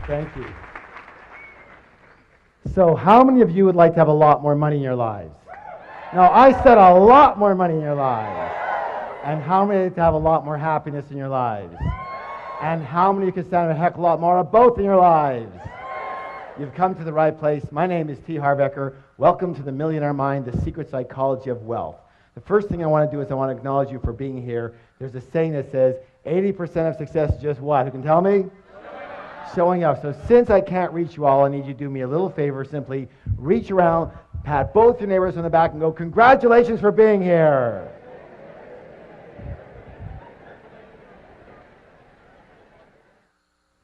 Thank you. So how many of you would like to have a lot more money in your lives? No, I said a lot more money in your lives. And how many to have a lot more happiness in your lives? And how many can stand a heck of a lot more of both in your lives? You've come to the right place. My name is T.Harv Eker. Welcome to the Millionaire Mind, the secret psychology of wealth. The first thing I want to do is I want to acknowledge you for being here. There's a saying that says 80% of success is just what? Who can tell me? Showing up. So since I can't reach you all, I need you to do me a little favor. Simply reach around, pat both your neighbors on the back and go, congratulations for being here.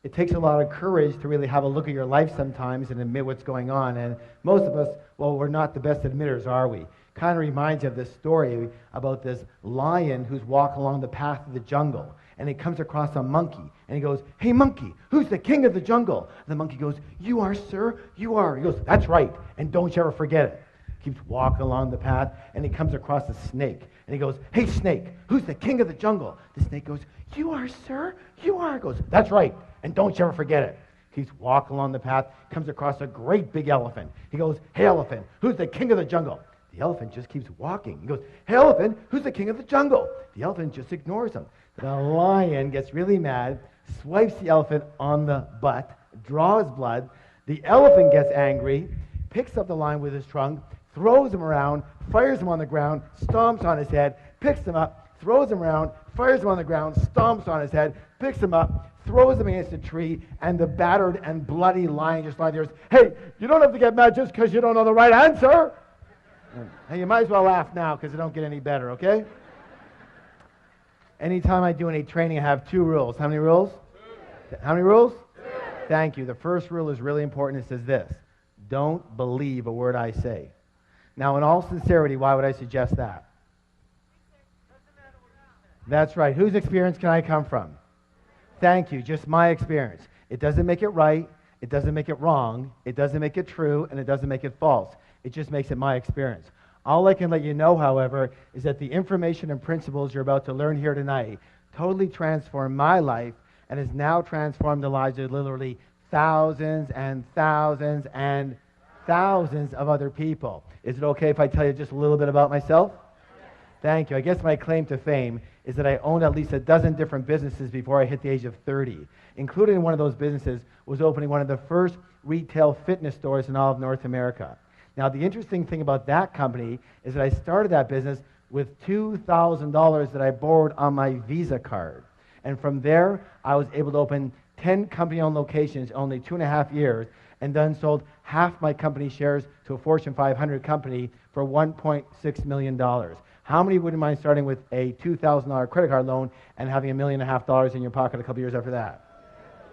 It takes a lot of courage to really have a look at your life sometimes and admit what's going on. And most of us, well, we're not the best admitters, are we? Kind of reminds you of this story about this lion who's walking along the path of the jungle. And he comes across a monkey. And he goes, hey, monkey, who's the king of the jungle? And the monkey goes, you are, sir, you are. He goes, that's right, and don't you ever forget it. Keeps walking along the path, and he comes across a snake. And he goes, hey, snake, who's the king of the jungle? The snake goes, you are, sir, you are. He goes, that's right, and don't you ever forget it. Keeps walking along the path, comes across a great big elephant. He goes, hey, elephant, who's the king of the jungle? The elephant just keeps walking. He goes, hey, elephant, who's the king of the jungle? The elephant just ignores him. The lion gets really mad, swipes the elephant on the butt, draws blood. The elephant gets angry, picks up the lion with his trunk, throws him around, fires him on the ground, stomps on his head, picks him up, throws him around, fires him on the ground, stomps on his head, picks him up, throws him against a tree, and the battered and bloody lion just lies there. Hey, you don't have to get mad just because you don't know the right answer. Hey, you might as well laugh now because it don't get any better, okay? Anytime I do any training, I have 2 rules. How many rules? 2. How many rules? 2. Thank you. The first rule is really important. It says this: don't believe a word I say. Now, in all sincerity, why would I suggest that? That's right. Whose experience can I come from? Thank you. Just my experience. It doesn't make it right. It doesn't make it wrong. It doesn't make it true. And it doesn't make it false. It just makes it my experience. All I can let you know, however, is that the information and principles you're about to learn here tonight totally transformed my life and has now transformed the lives of literally thousands and thousands and thousands of other people. Is it okay if I tell you just a little bit about myself? Thank you. I guess my claim to fame is that I owned at least a dozen different businesses before I hit the age of 30. Included in one of those businesses was opening one of the first retail fitness stores in all of North America. Now, the interesting thing about that company is that I started that business with $2,000 that I borrowed on my Visa card. And from there, I was able to open 10 company-owned locations in only 2.5 years, and then sold half my company shares to a Fortune 500 company for $1.6 million. How many wouldn't mind starting with a $2,000 credit card loan and having $1.5 million in your pocket a couple years after that?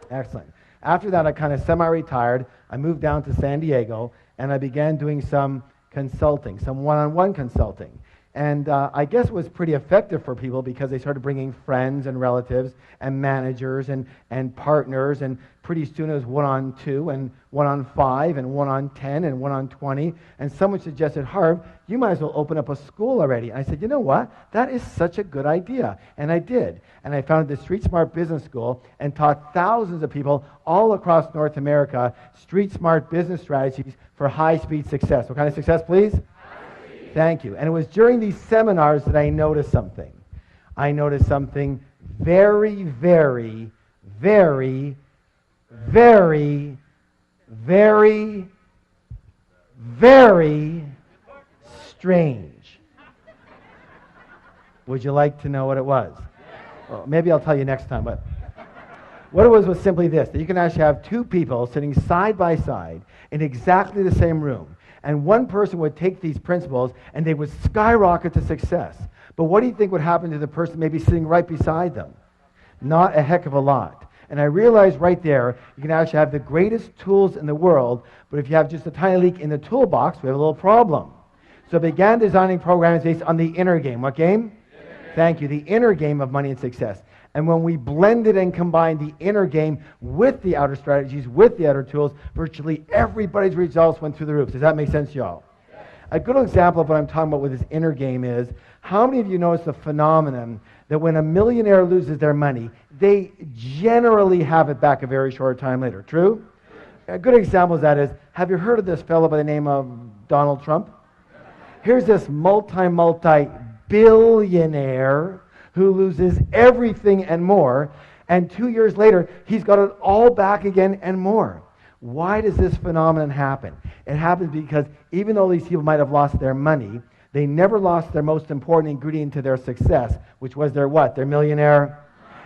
Excellent. After that, I kind of semi-retired. I moved down to San Diego, and I began doing some consulting, some one-on-one consulting. And I guess it was pretty effective for people because they started bringing friends and relatives and managers and partners, and pretty soon it was 1-on-2 and 1-on-5 and 1-on-10 and 1-on-20. And someone suggested, Harv, you might as well open up a school already. And I said, you know what? That is such a good idea. And I did. And I founded the Street Smart Business School and taught thousands of people all across North America street smart business strategies for high-speed success. What kind of success, please? Thank you. And it was during these seminars that I noticed something. I noticed something very, very, very, very, very, very strange. Would you like to know what it was? Well, maybe I'll tell you next time, but what it was simply this: that you can actually have 2 people sitting side by side in exactly the same room. And one person would take these principles and they would skyrocket to success. But what do you think would happen to the person maybe sitting right beside them? Not a heck of a lot. And I realized right there, you can actually have the greatest tools in the world, but if you have just a tiny leak in the toolbox, we have a little problem. So I began designing programs based on the inner game. What game? Thank you. The inner game of money and success. And when we blended and combined the inner game with the outer strategies, with the outer tools, virtually everybody's results went through the roof. Does that make sense, y'all? A good example of what I'm talking about with this inner game is, how many of you notice the phenomenon that when a millionaire loses their money, they generally have it back a very short time later? True? A good example of that is, have you heard of this fellow by the name of Donald Trump? Here's this multi-billionaire who loses everything and more, and 2 years later, he's got it all back again and more. Why does this phenomenon happen? It happens because even though these people might have lost their money, they never lost their most important ingredient to their success, which was their what? Their millionaire?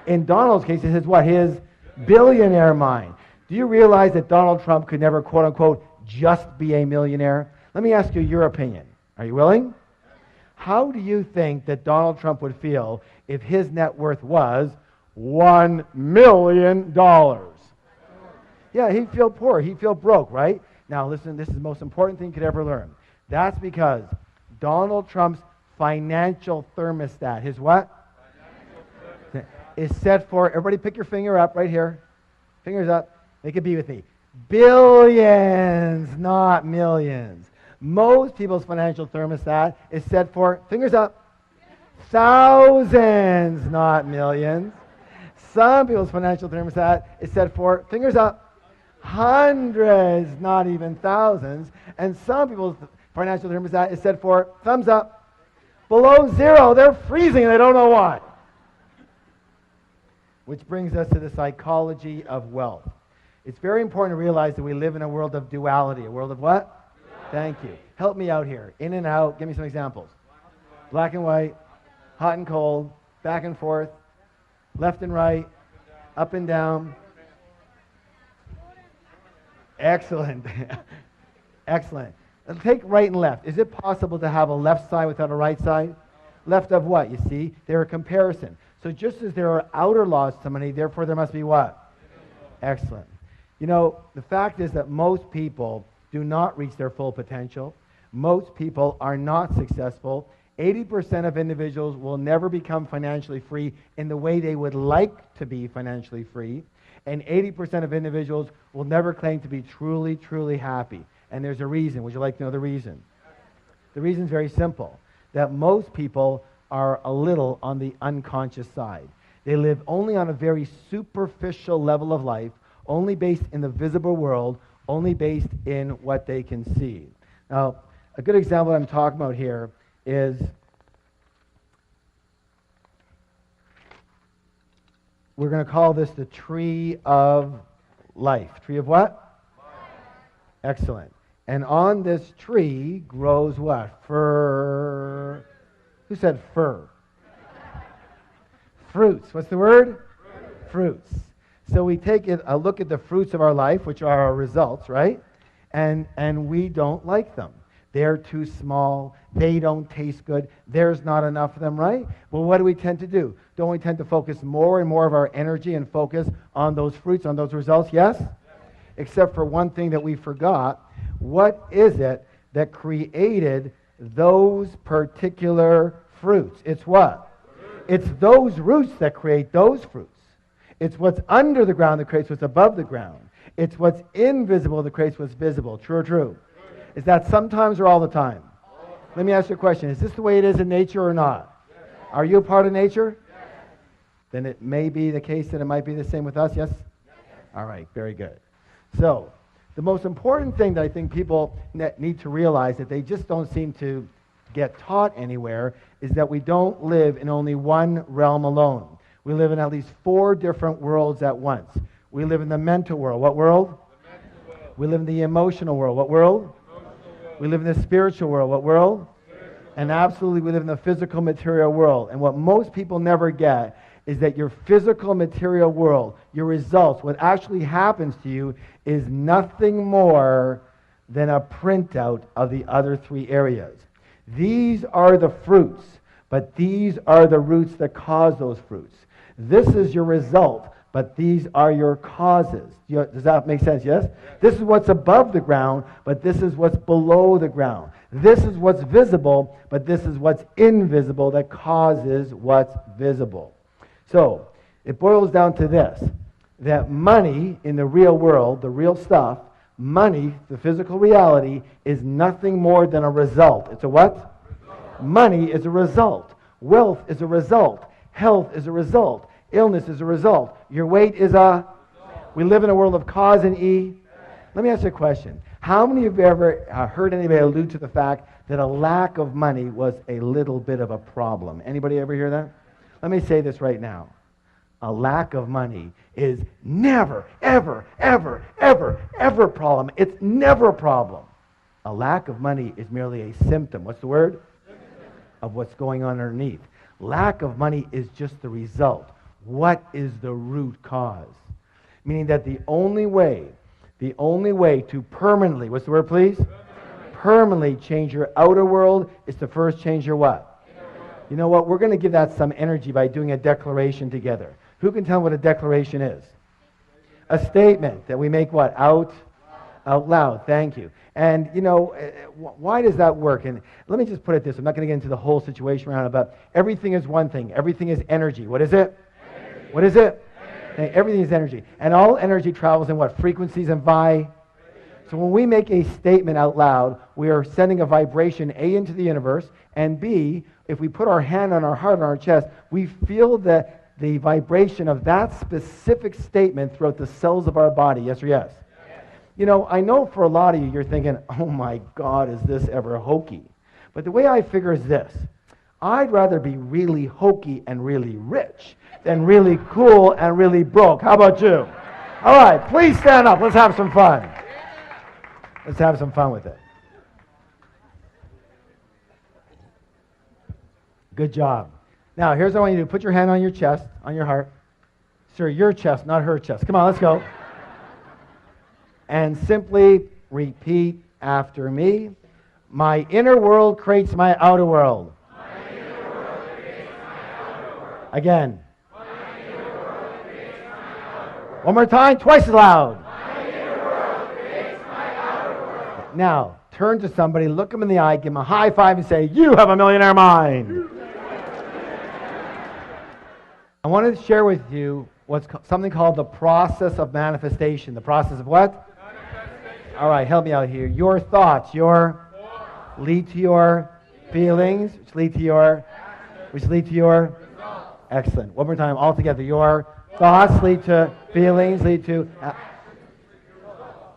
In Donald's case, it's his what? His billionaire mind. Do you realize that Donald Trump could never, quote unquote, just be a millionaire? Let me ask you your opinion. Are you willing? How do you think that Donald Trump would feel if his net worth was $1 million? Yeah, he'd feel poor. He'd feel broke, right? Now, listen, this is the most important thing you could ever learn. That's because Donald Trump's financial thermostat, his what? Is set for, everybody pick your finger up right here. Fingers up. Make it be with me. Billions, not millions. Most people's financial thermostat is set for, fingers up, thousands, not millions. Some people's financial thermostat is set for, fingers up, hundreds, not even thousands. And some people's financial thermostat is set for, thumbs up, below zero. They're freezing and they don't know why. Which brings us to the psychology of wealth. It's very important to realize that we live in a world of duality. A world of what? Thank you. Help me out here. In and out. Give me some examples. Black and white, hot and cold, back and forth, left and right, up and down. Excellent. Excellent. Take right and left. Is it possible to have a left side without a right side? Left of what? You see, they're a comparison. So just as there are outer laws to money, therefore there must be what? Excellent. You know, the fact is that most people do not reach their full potential. Most people are not successful. 80% of individuals will never become financially free in the way they would like to be financially free. And 80% of individuals will never claim to be truly, truly happy. And there's a reason. Would you like to know the reason? The reason is very simple. That most people are a little on the unconscious side. They live only on a very superficial level of life, only based in the visible world, only based in what they can see. Now, a good example I'm talking about here is, we're going to call this the tree of life. Tree of what? Life. Excellent. And on this tree grows what? Fir. Who said fir? Fruits. What's the word? Fruits. So we take a look at the fruits of our life, which are our results, right? And we don't like them. They're too small. They don't taste good. There's not enough of them, right? Well, what do we tend to do? Don't we tend to focus more and more of our energy and focus on those fruits, on those results? Yes? Except for one thing that we forgot. What is it that created those particular fruits? It's what? It's those roots that create those fruits. It's what's under the ground that creates what's above the ground. It's what's invisible that creates what's visible. True or true? Is that sometimes or all the time? Let me ask you a question. Is this the way it is in nature or not? Yes. Are you a part of nature? Yes. Then it may be the case that it might be the same with us, yes? Yes. All right, very good. So, the most important thing that I think people need to realize that they just don't seem to get taught anywhere is that we don't live in only one realm alone. We live in at least 4 different worlds at once. We live in the mental world. What world? The mental world. We live in the emotional world. What world? We live in the spiritual world. What world? And absolutely we live in the physical material world. And what most people never get is that your physical material world, your results, what actually happens to you is nothing more than a printout of the other three areas. These are the fruits, but these are the roots that cause those fruits. This is your result, but these are your causes. Does that make sense? Yes? This is what's above the ground, but this is what's below the ground. This is what's visible, but this is what's invisible that causes what's visible. So, it boils down to this, that money in the real world, the real stuff, money, the physical reality, is nothing more than a result. It's a what? Result. Money is a result. Wealth is a result. Health is a result. Illness is a result. Your weight is a... We live in a world of cause and E. Let me ask you a question. How many of you ever heard anybody allude to the fact that a lack of money was a little bit of a problem? Anybody ever hear that? Let me say this right now. A lack of money is never, ever, ever, ever, ever a problem. It's never a problem. A lack of money is merely a symptom. What's the word? Of what's going on underneath. Lack of money is just the result. What is the root cause? Meaning that the only way to permanently, what's the word please? Permanently change your outer world is to first change your what? You know what? We're going to give that some energy by doing a declaration together. Who can tell what a declaration is? A statement that we make what? Out loud. Thank you. And, you know, why does that work? And let me just put it this. I'm not going to get into the whole situation around it, but everything is one thing. Everything is energy. What is it? Energy. What is it? Energy. Everything is energy. And all energy travels in what? Frequencies and vibrations. So when we make a statement out loud, we are sending a vibration, A, into the universe, and B, if we put our hand on our heart, on our chest, we feel the vibration of that specific statement throughout the cells of our body. Yes or yes? Yes? You know, I know for a lot of you, you're thinking, oh my God, is this ever hokey? But the way I figure is this. I'd rather be really hokey and really rich than really cool and really broke. How about you? All right, please stand up. Let's have some fun. Let's have some fun with it. Good job. Now, here's what I want you to do. Put your hand on your chest, on your heart. Sir, your chest, not her chest. Come on, let's go. And simply repeat after me. My inner world creates my outer world. My inner world creates my outer world. Again. My inner world creates my outer world. One more time, twice as loud. My inner world creates my outer world. Now, turn to somebody, look them in the eye, give them a high five and say, you have a millionaire mind. I wanted to share with you something called the process of manifestation. The process of what? All right, help me out here. Your thoughts, lead to your feelings, which lead to your results. Excellent. One more time, all together. Your thoughts lead to feelings, lead to...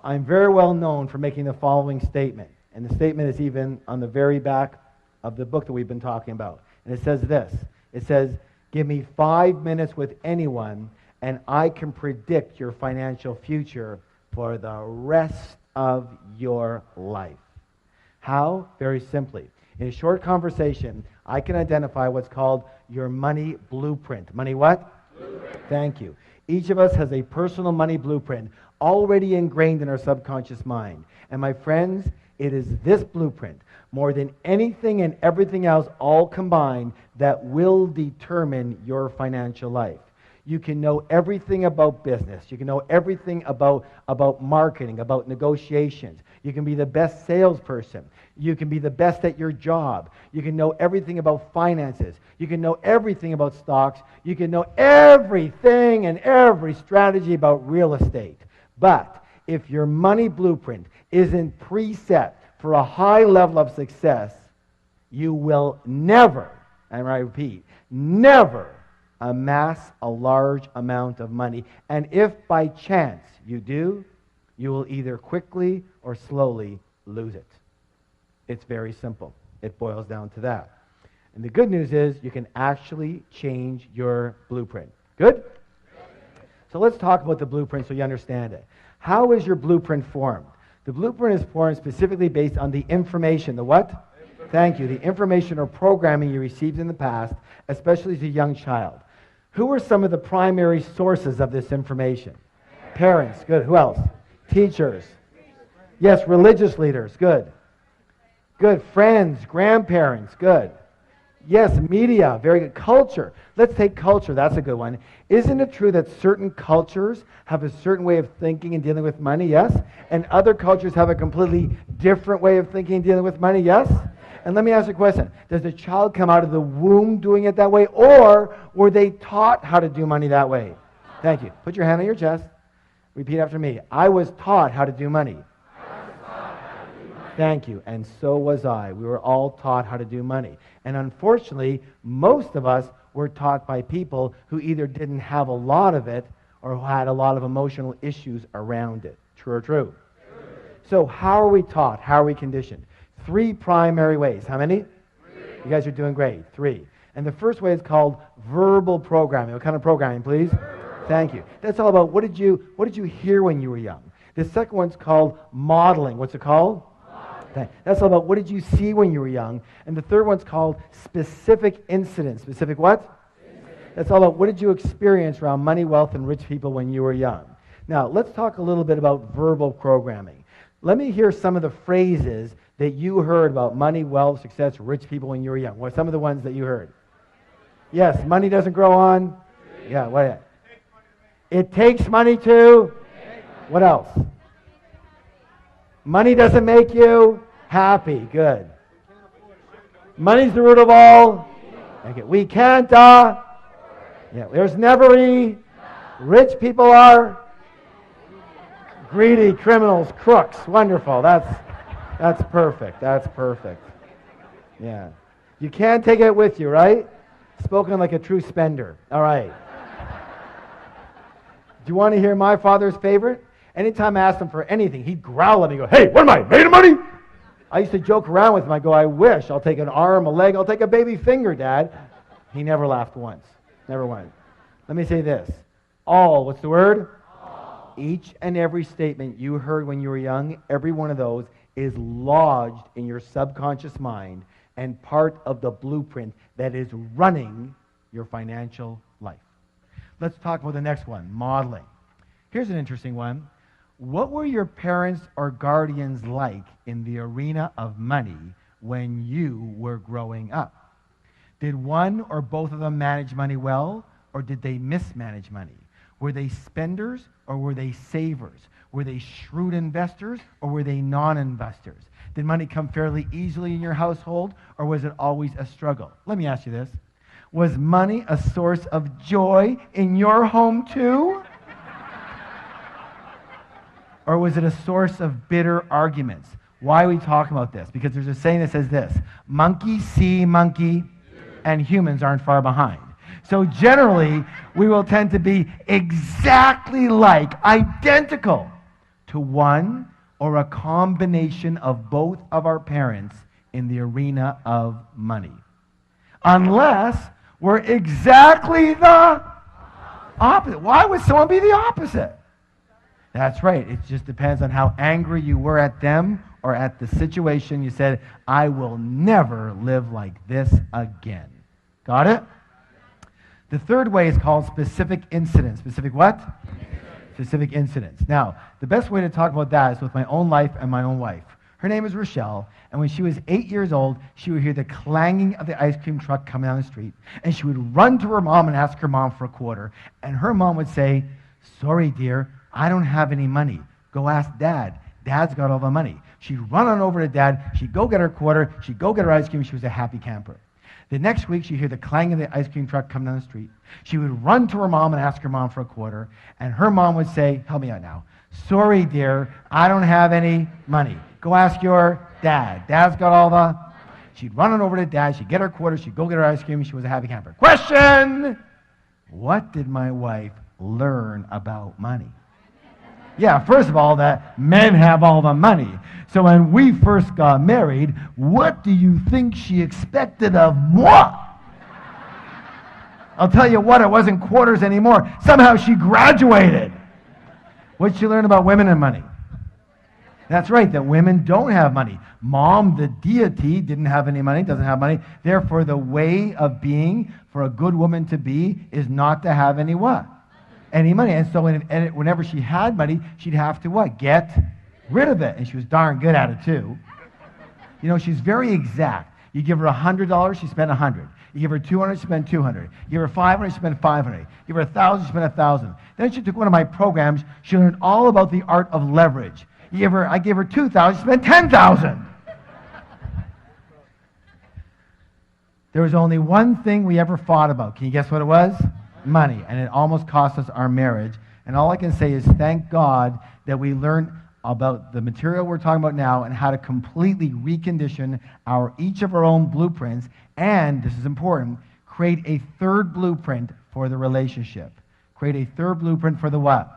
I'm very well known for making the following statement. And the statement is even on the very back of the book that we've been talking about. And it says this. It says, give me 5 minutes with anyone, and I can predict your financial future for the rest of your life. How? Very simply. In a short conversation, I can identify what's called your money blueprint. Money what? Blueprint. Thank you. Each of us has a personal money blueprint already ingrained in our subconscious mind. And my friends, it is this blueprint, more than anything and everything else all combined, that will determine your financial life. You can know everything about business. You can know everything about marketing, about negotiations. You can be the best salesperson. You can be the best at your job. You can know everything about finances. You can know everything about stocks. You can know everything and every strategy about real estate. But if your money blueprint isn't preset for a high level of success, you will never, and I repeat, never amass a large amount of money. And if by chance you do, you will either quickly or slowly lose it. It's very simple. It boils down to that. And the good news is you can actually change your blueprint. Good? So let's talk about the blueprint so you understand it. How is your blueprint formed? The blueprint is formed specifically based on the information. The what? Thank you. The information or programming you received in the past, especially as a young child. Who are some of the primary sources of this information? Parents. Good. Who else? Teachers. Yes, religious leaders. Good. Good. Friends, grandparents. Good. Yes, media. Very good. Culture. Let's take culture. That's a good one. Isn't it true that certain cultures have a certain way of thinking and dealing with money? Yes. And other cultures have a completely different way of thinking and dealing with money? Yes. And let me ask you a question. Does the child come out of the womb doing it that way, or were they taught how to do money that way? Thank you. Put your hand on your chest. Repeat after me. I was taught how to do money. Thank you. And so was I. We were all taught how to do money. And unfortunately, most of us were taught by people who either didn't have a lot of it or who had a lot of emotional issues around it. True or true? True. So how are we taught? How are we conditioned? 3 primary ways. How many? 3. You guys are doing great. 3. And the first way is called verbal programming. What kind of programming, please? Verbal. Thank you. That's all about what did you hear when you were young? The second one's called modeling. What's it called? That's all about what did you see when you were young. And the third one's called specific incidents. Specific what? That's all about what did you experience around money, wealth, and rich people when you were young. Now, let's talk a little bit about verbal programming. Let me hear some of the phrases that you heard about money, wealth, success, rich people when you were young. What are some of the ones that you heard? Yes, money doesn't grow on. Yeah, what? It takes money to. What else? Money doesn't make you happy. Good. Money's the root of all. Okay. We can't. Yeah. There's never any. Rich people are greedy, criminals, crooks. Wonderful. That's perfect. That's perfect. Yeah. You can't take it with you, right? Spoken like a true spender. All right. Do you want to hear my father's favorite? Anytime I asked him for anything, he'd growl at me and go, "Hey, what am I, made of money?" I used to joke around with him. I go, "I wish. I'll take an arm, a leg. I'll take a baby finger, Dad." He never laughed once. Never once. Let me say this. All, what's the word? All. Each and every statement you heard when you were young, every one of those is lodged in your subconscious mind and part of the blueprint that is running your financial life. Let's talk about the next one, modeling. Here's an interesting one. What were your parents or guardians like in the arena of money when you were growing up? Did one or both of them manage money well, or did they mismanage money? Were they spenders or were they savers? Were they shrewd investors or were they non-investors? Did money come fairly easily in your household, or was it always a struggle? Let me ask you this. Was money a source of joy in your home too? Or was it a source of bitter arguments? Why are we talking about this? Because there's a saying that says this: monkey see monkey, and humans aren't far behind. So generally, we will tend to be exactly like, identical to one or a combination of both of our parents in the arena of money. Unless we're exactly the opposite. Why would someone be the opposite? That's right. It just depends on how angry you were at them or at the situation. You said, "I will never live like this again." Got it? The third way is called specific incidents. Specific what? Specific incidents. Now, the best way to talk about that is with my own life and my own wife. Her name is Rochelle, and when she was 8 years old, she would hear the clanging of the ice cream truck coming down the street, and she would run to her mom and ask her mom for a quarter, and her mom would say, "Sorry, dear, I don't have any money. Go ask Dad. Dad's got all the money." She'd run on over to Dad. She'd go get her quarter. She'd go get her ice cream. She was a happy camper. The next week, she'd hear the clang of the ice cream truck coming down the street. She would run to her mom and ask her mom for a quarter. And her mom would say, "Help me out now. Sorry, dear, I don't have any money. Go ask your dad. Dad's got all the..." She'd run on over to Dad. She'd get her quarter. She'd go get her ice cream. She was a happy camper. Question! What did my wife learn about money? Yeah, first of all, that men have all the money. So when we first got married, what do you think she expected of moi? I'll tell you what, it wasn't quarters anymore. Somehow she graduated. What did she learn about women and money? That's right, that women don't have money. Mom, the deity, didn't have any money, doesn't have money. Therefore, the way of being for a good woman to be is not to have any what? Any money. And so whenever she had money, she'd have to what? Get rid of it. And she was darn good at it too. You know, she's very exact. You give her $100, she spent $100. You give her $200, she spent $200. You give her $500, she spent $500. You give her $1,000, she spent $1,000. Then she took one of my programs. She learned all about the art of leverage. I gave her $2,000, she spent $10,000. There was only one thing we ever fought about. Can you guess what it was? Money. And it almost cost us our marriage. And all I can say is thank God that we learned about the material we're talking about now and how to completely recondition each of our own blueprints. And, this is important, create a third blueprint for the relationship. Create a third blueprint for the what?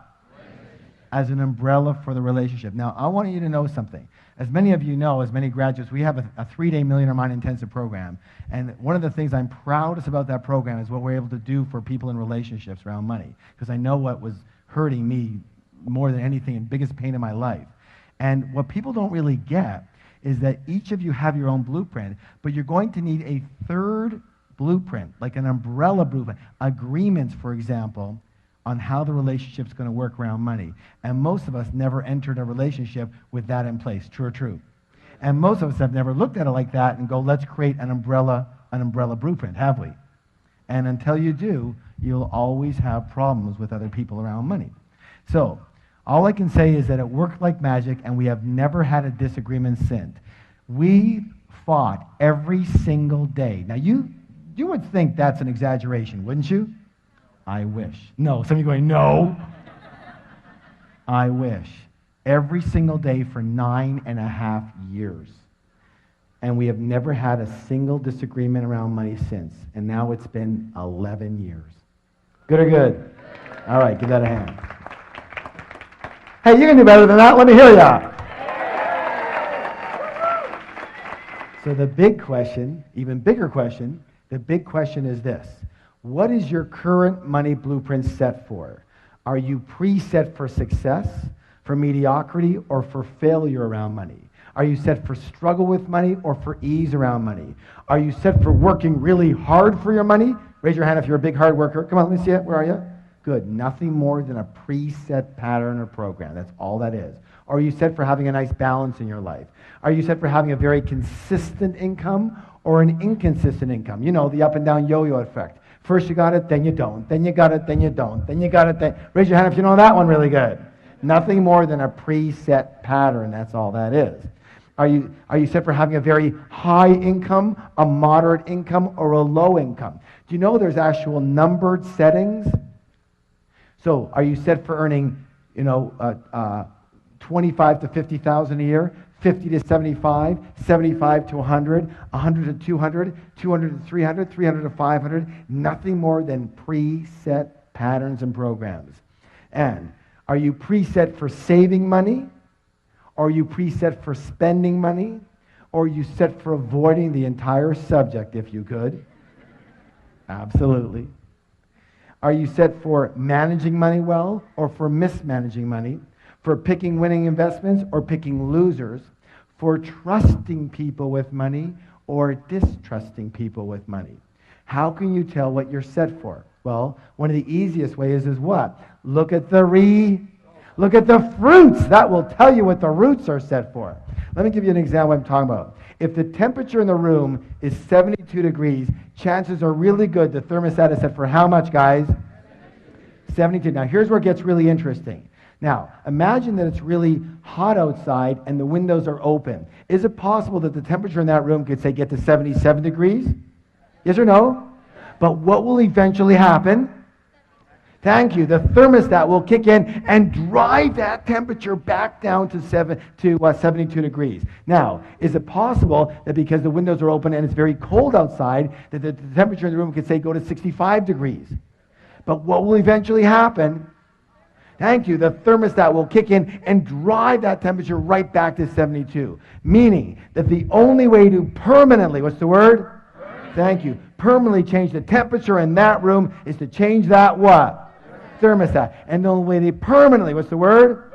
As an umbrella for the relationship. Now, I want you to know something. As many of you know, as many graduates, we have a 3-day Millionaire Mind Intensive program. And one of the things I'm proudest about that program is what we're able to do for people in relationships around money. Because I know what was hurting me more than anything and biggest pain in my life. And what people don't really get is that each of you have your own blueprint, but you're going to need a third blueprint, like an umbrella blueprint. Agreements, for example, on how the relationship's going to work around money. And most of us never entered a relationship with that in place. True or true? And most of us have never looked at it like that and go, let's create an umbrella blueprint, have we? And until you do, you'll always have problems with other people around money. So, all I can say is that it worked like magic, and we have never had a disagreement since. We fought every single day. Now, you would think that's an exaggeration, wouldn't you? I wish. No, some of you going, no. I wish. Every single day for 9.5 years. And we have never had a single disagreement around money since. And now it's been 11 years. Good or good? All right, give that a hand. Hey, you can do better than that. Let me hear ya. So the big question, even bigger question, the big question is this. What is your current money blueprint set for? Are you preset for success, for mediocrity, or for failure around money? Are you set for struggle with money or for ease around money? Are you set for working really hard for your money? Raise your hand if you're a big hard worker. Come on, let me see it. Where are you? Good. Nothing more than a preset pattern or program. That's all that is. Or are you set for having a nice balance in your life? Are you set for having a very consistent income or an inconsistent income? You know, the up and down yo-yo effect. First you got it, then you don't. Then you got it, then you don't. Then you got it, then... Raise your hand if you know that one really good. Nothing more than a preset pattern. That's all that is. Are you set for having a very high income, a moderate income, or a low income? Do you know there's actual numbered settings? So are you set for earning, 25 to 50,000 a year, 50 to 75, 75 to 100, 100 to 200, 200 to 300, 300 to 500? Nothing more than preset patterns and programs. And are you preset for saving money? Are you preset for spending money? Or are you set for avoiding the entire subject, if you could? Absolutely. Are you set for managing money well or for mismanaging money? For picking winning investments or picking losers? For trusting people with money or distrusting people with money? How can you tell what you're set for? Well, one of the easiest ways is what? Look at the fruits. That will tell you what the roots are set for. Let me give you an example of what I'm talking about. If the temperature in the room is 72 degrees, chances are really good the thermostat is set for how much, guys? 72. Now, here's where it gets really interesting. Now, imagine that it's really hot outside and the windows are open. Is it possible that the temperature in that room could, say, get to 77 degrees? Yes or no? But what will eventually happen? Thank you. The thermostat will kick in and drive that temperature back down to 72 degrees. Now, is it possible that because the windows are open and it's very cold outside, that the temperature in the room could, say, go to 65 degrees? But what will eventually happen? Thank you. The thermostat will kick in and drive that temperature right back to 72. Meaning that the only way to permanently, what's the word? Thank you. Permanently change the temperature in that room is to change that what? Thermostat. And the only way to permanently, what's the word?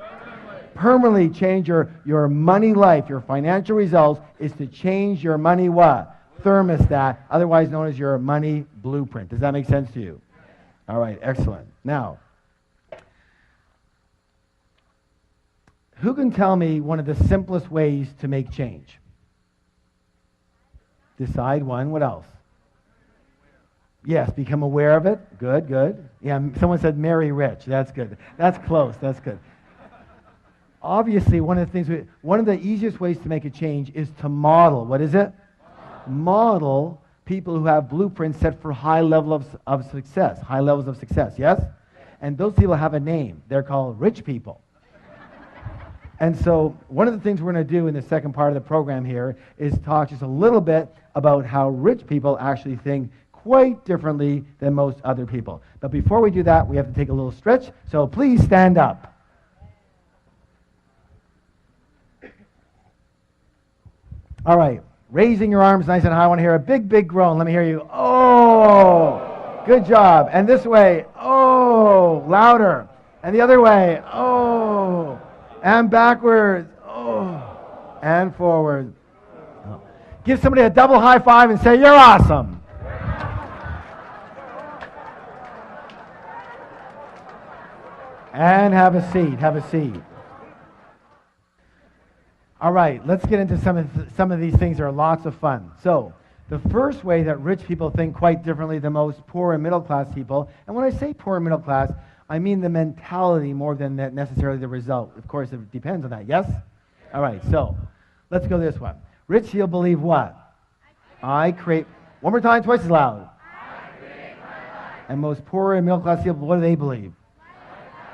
Permanently change your money life, your financial results, is to change your money what? Thermostat, otherwise known as your money blueprint. Does that make sense to you? All right, excellent. Now, Who can tell me one of the simplest ways to make change? Decide one. What else? Yes, become aware of it. Good, good. Yeah, someone said marry rich. That's good. That's close. That's good. Obviously, one of the easiest ways to make a change is to model. What is it? Model people who have blueprints set for high levels of success. High levels of success, yes? And those people have a name. They're called rich people. And so one of the things we're going to do in the second part of the program here is talk just a little bit about how rich people actually think quite differently than most other people. But before we do that, we have to take a little stretch. So please stand up. All right. Raising your arms nice and high. I want to hear a big, big groan. Let me hear you. Oh, good job. And this way. Oh, louder. And the other way. Oh. And backwards. Oh. And forward. Oh. Give somebody a double high five and say, you're awesome. And have a seat. Have a seat. All right, let's get into some of these things that are lots of fun. So, the first way that rich people think quite differently than most poor and middle class people, and when I say poor and middle class, I mean the mentality more than necessarily the result. Of course, it depends on that, yes? All right, so let's go this one. Rich people believe what? I create, one more time, twice as loud. I create my life. And most poor and middle class people, what do they believe?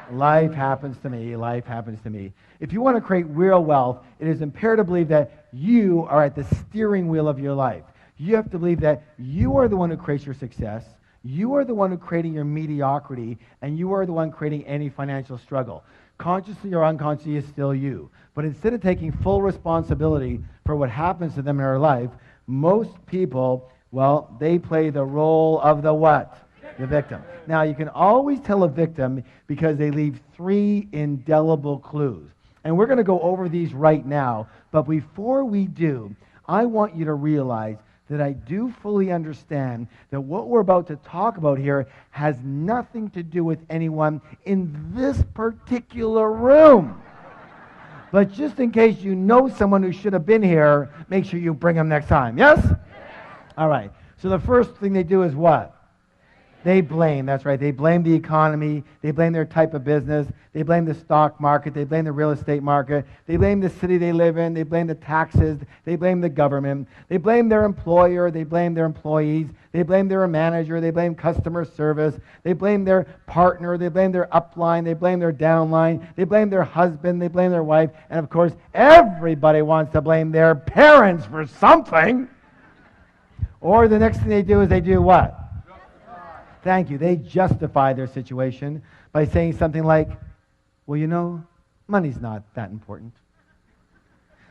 Life happens to me. Life happens to me. If you want to create real wealth, it is imperative to believe that you are at the steering wheel of your life. You have to believe that you are the one who creates your success. You are the one who creating your mediocrity, and you are the one creating any financial struggle. Consciously or unconsciously is still you. But instead of taking full responsibility for what happens to them in their life, most people, well, they play the role of the what? The victim. Now, you can always tell a victim because they leave 3 indelible clues. And we're going to go over these right now. But before we do, I want you to realize that I do fully understand that what we're about to talk about here has nothing to do with anyone in this particular room. But just in case you know someone who should have been here, make sure you bring them next time. Yes? All right. So the first thing they do is what? They blame. That's right. They blame the economy. They blame their type of business. They blame the stock market. They blame the real estate market. They blame the city they live in. They blame the taxes. They blame the government. They blame their employer. They blame their employees. They blame their manager. They blame customer service. They blame their partner. They blame their upline. They blame their downline. They blame their husband. They blame their wife. And of course, everybody wants to blame their parents for something. Or the next thing they do is they do what? Thank you. They justify their situation by saying something like, well, you know, money's not that important.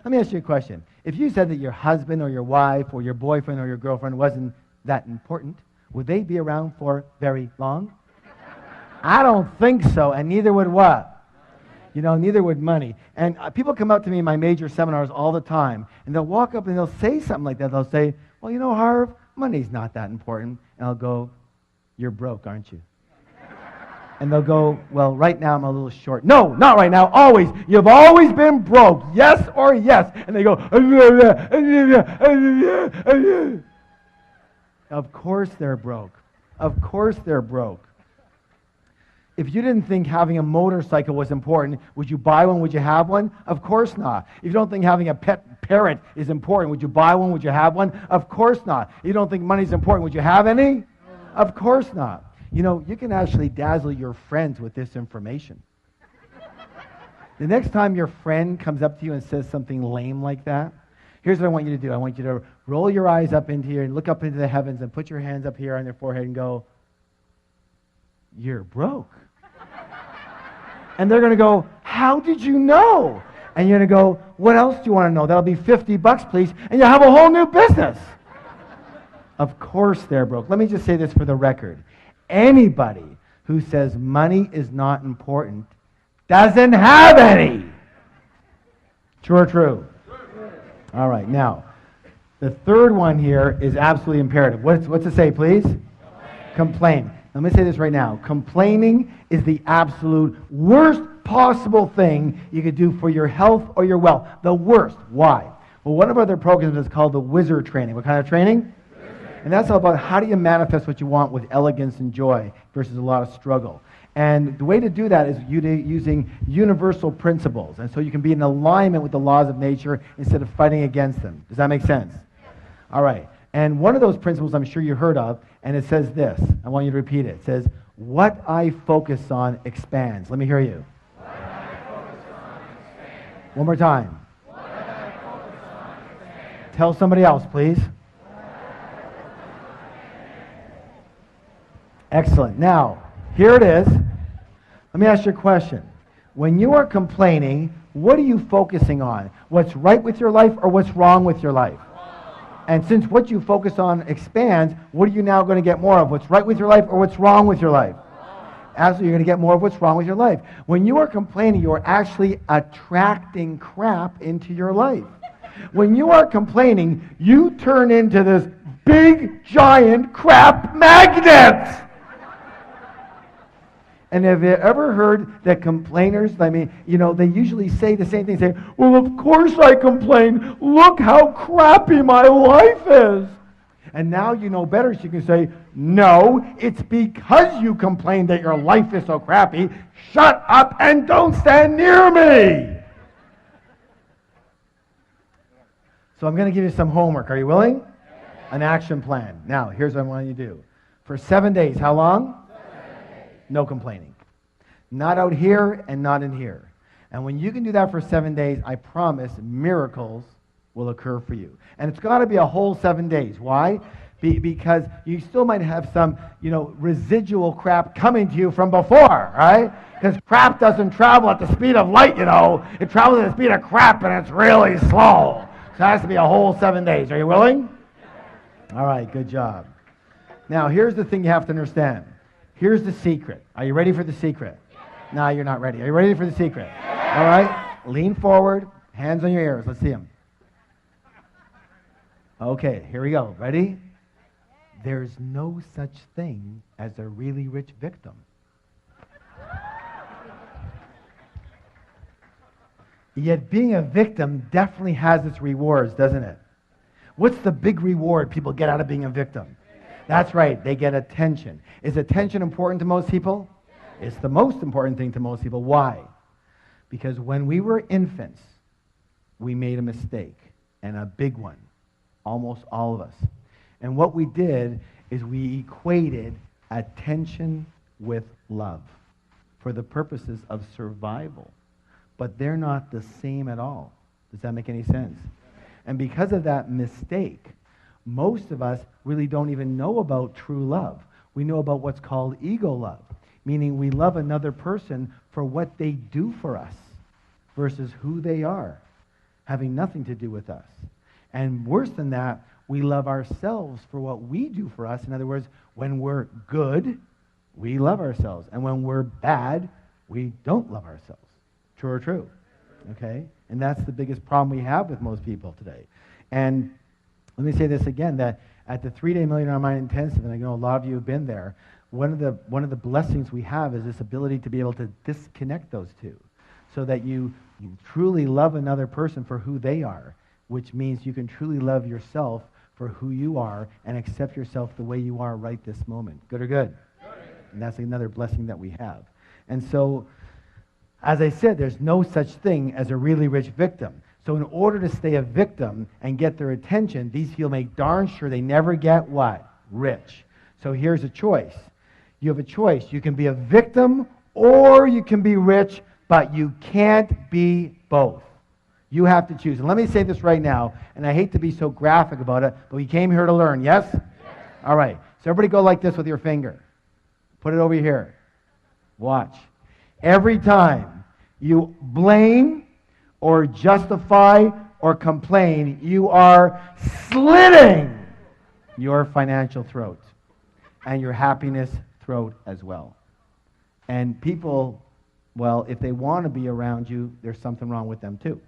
Let me ask you a question. If you said that your husband or your wife or your boyfriend or your girlfriend wasn't that important, would they be around for very long? I don't think so, and neither would what? You know, neither would money. And people come up to me in my major seminars all the time, and they'll walk up and they'll say something like that. They'll say, well, you know, Harv, money's not that important. And I'll go, you're broke, aren't you? And they'll go, well, right now I'm a little short. No, not right now, always. You've always been broke, yes or yes. And they go, of course they're broke. Of course they're broke. If you didn't think having a motorcycle was important, would you buy one? Would you have one? Of course not. If you don't think having a pet parrot is important, would you buy one? Would you have one? Of course not. If you don't think money's important, would you have any? Of course not. You know, you can actually dazzle your friends with this information. The next time your friend comes up to you and says something lame like that, here's what I want you to do. I want you to roll your eyes up into here and look up into the heavens and put your hands up here on your forehead and go, you're broke. And they're going to go, how did you know? And you're going to go, what else do you want to know? That'll be $50, please, and you'll have a whole new business. Of course they're broke. Let me just say this for the record. Anybody who says money is not important doesn't have any. True or true? All right, now, the third one here is absolutely imperative. What's it say, please? Complain. Let me say this right now. Complaining is the absolute worst possible thing you could do for your health or your wealth. The worst. Why? Well, one of our other programs is called the Wizard Training. What kind of training? And that's all about how do you manifest what you want with elegance and joy versus a lot of struggle. And the way to do that is using universal principles. And so you can be in alignment with the laws of nature instead of fighting against them. Does that make sense? All right. And one of those principles I'm sure you heard of, and it says this. I want you to repeat it. It says, what I focus on expands. Let me hear you. What I focus on expands. One more time. What I focus on expands. Tell somebody else, please. Excellent. Now, here it is. Let me ask you a question. When you are complaining, what are you focusing on? What's right with your life or what's wrong with your life? And since what you focus on expands, what are you now going to get more of? What's right with your life or what's wrong with your life? Absolutely, you're going to get more of what's wrong with your life. When you are complaining, you are actually attracting crap into your life. When you are complaining, you turn into this big, giant crap magnet. And have you ever heard that complainers, they usually say the same thing, say, well, of course I complain. Look how crappy my life is. And now you know better, so you can say, no, it's because you complain that your life is so crappy. Shut up and don't stand near me. So I'm going to give you some homework. Are you willing? An action plan. Now, here's what I want you to do. For 7 days, how long? No complaining. Not out here and not in here. And when you can do that for 7 days, I promise miracles will occur for you. And it's got to be a whole 7 days. Why? Because you still might have some, residual crap coming to you from before, right? Because crap doesn't travel at the speed of light, It travels at the speed of crap, and it's really slow. So it has to be a whole 7 days. Are you willing? All right, good job. Now, here's the thing you have to understand. Here's the secret. Are you ready for the secret? No, you're not ready. Are you ready for the secret? All right. Lean forward. Hands on your ears. Let's see them. Okay, here we go. Ready? There's no such thing as a really rich victim. Yet being a victim definitely has its rewards, doesn't it? What's the big reward people get out of being a victim? That's right, they get attention. Is attention important to most people? It's the most important thing to most people. Why? Because when we were infants, we made a mistake, and a big one. Almost all of us. And what we did is we equated attention with love for the purposes of survival. But they're not the same at all. Does that make any sense? And because of that mistake, most of us really don't even know about true love. We know about what's called ego love, meaning we love another person for what they do for us versus who they are, having nothing to do with us. And worse than that, we love ourselves for what we do for us. In other words, when we're good, we love ourselves. And when we're bad, we don't love ourselves. True or true? Okay? And that's the biggest problem we have with most people today. And let me say this again, that at the 3-day Millionaire Mind Intensive, and I know a lot of you have been there, one of the blessings we have is this ability to be able to disconnect those two so that you truly love another person for who they are, which means you can truly love yourself for who you are and accept yourself the way you are right this moment. Good or good? Good. And that's another blessing that we have. And so, as I said, there's no such thing as a really rich victim. So in order to stay a victim and get their attention, these people make darn sure they never get what? Rich. So here's a choice. You have a choice. You can be a victim or you can be rich, but you can't be both. You have to choose. And let me say this right now, and I hate to be so graphic about it, but we came here to learn, yes? Yes. All right. So everybody go like this with your finger. Put it over here. Watch. Every time you blame or justify or complain, you are slitting your financial throat and your happiness throat as well. And people, well, if they want to be around you, there's something wrong with them too.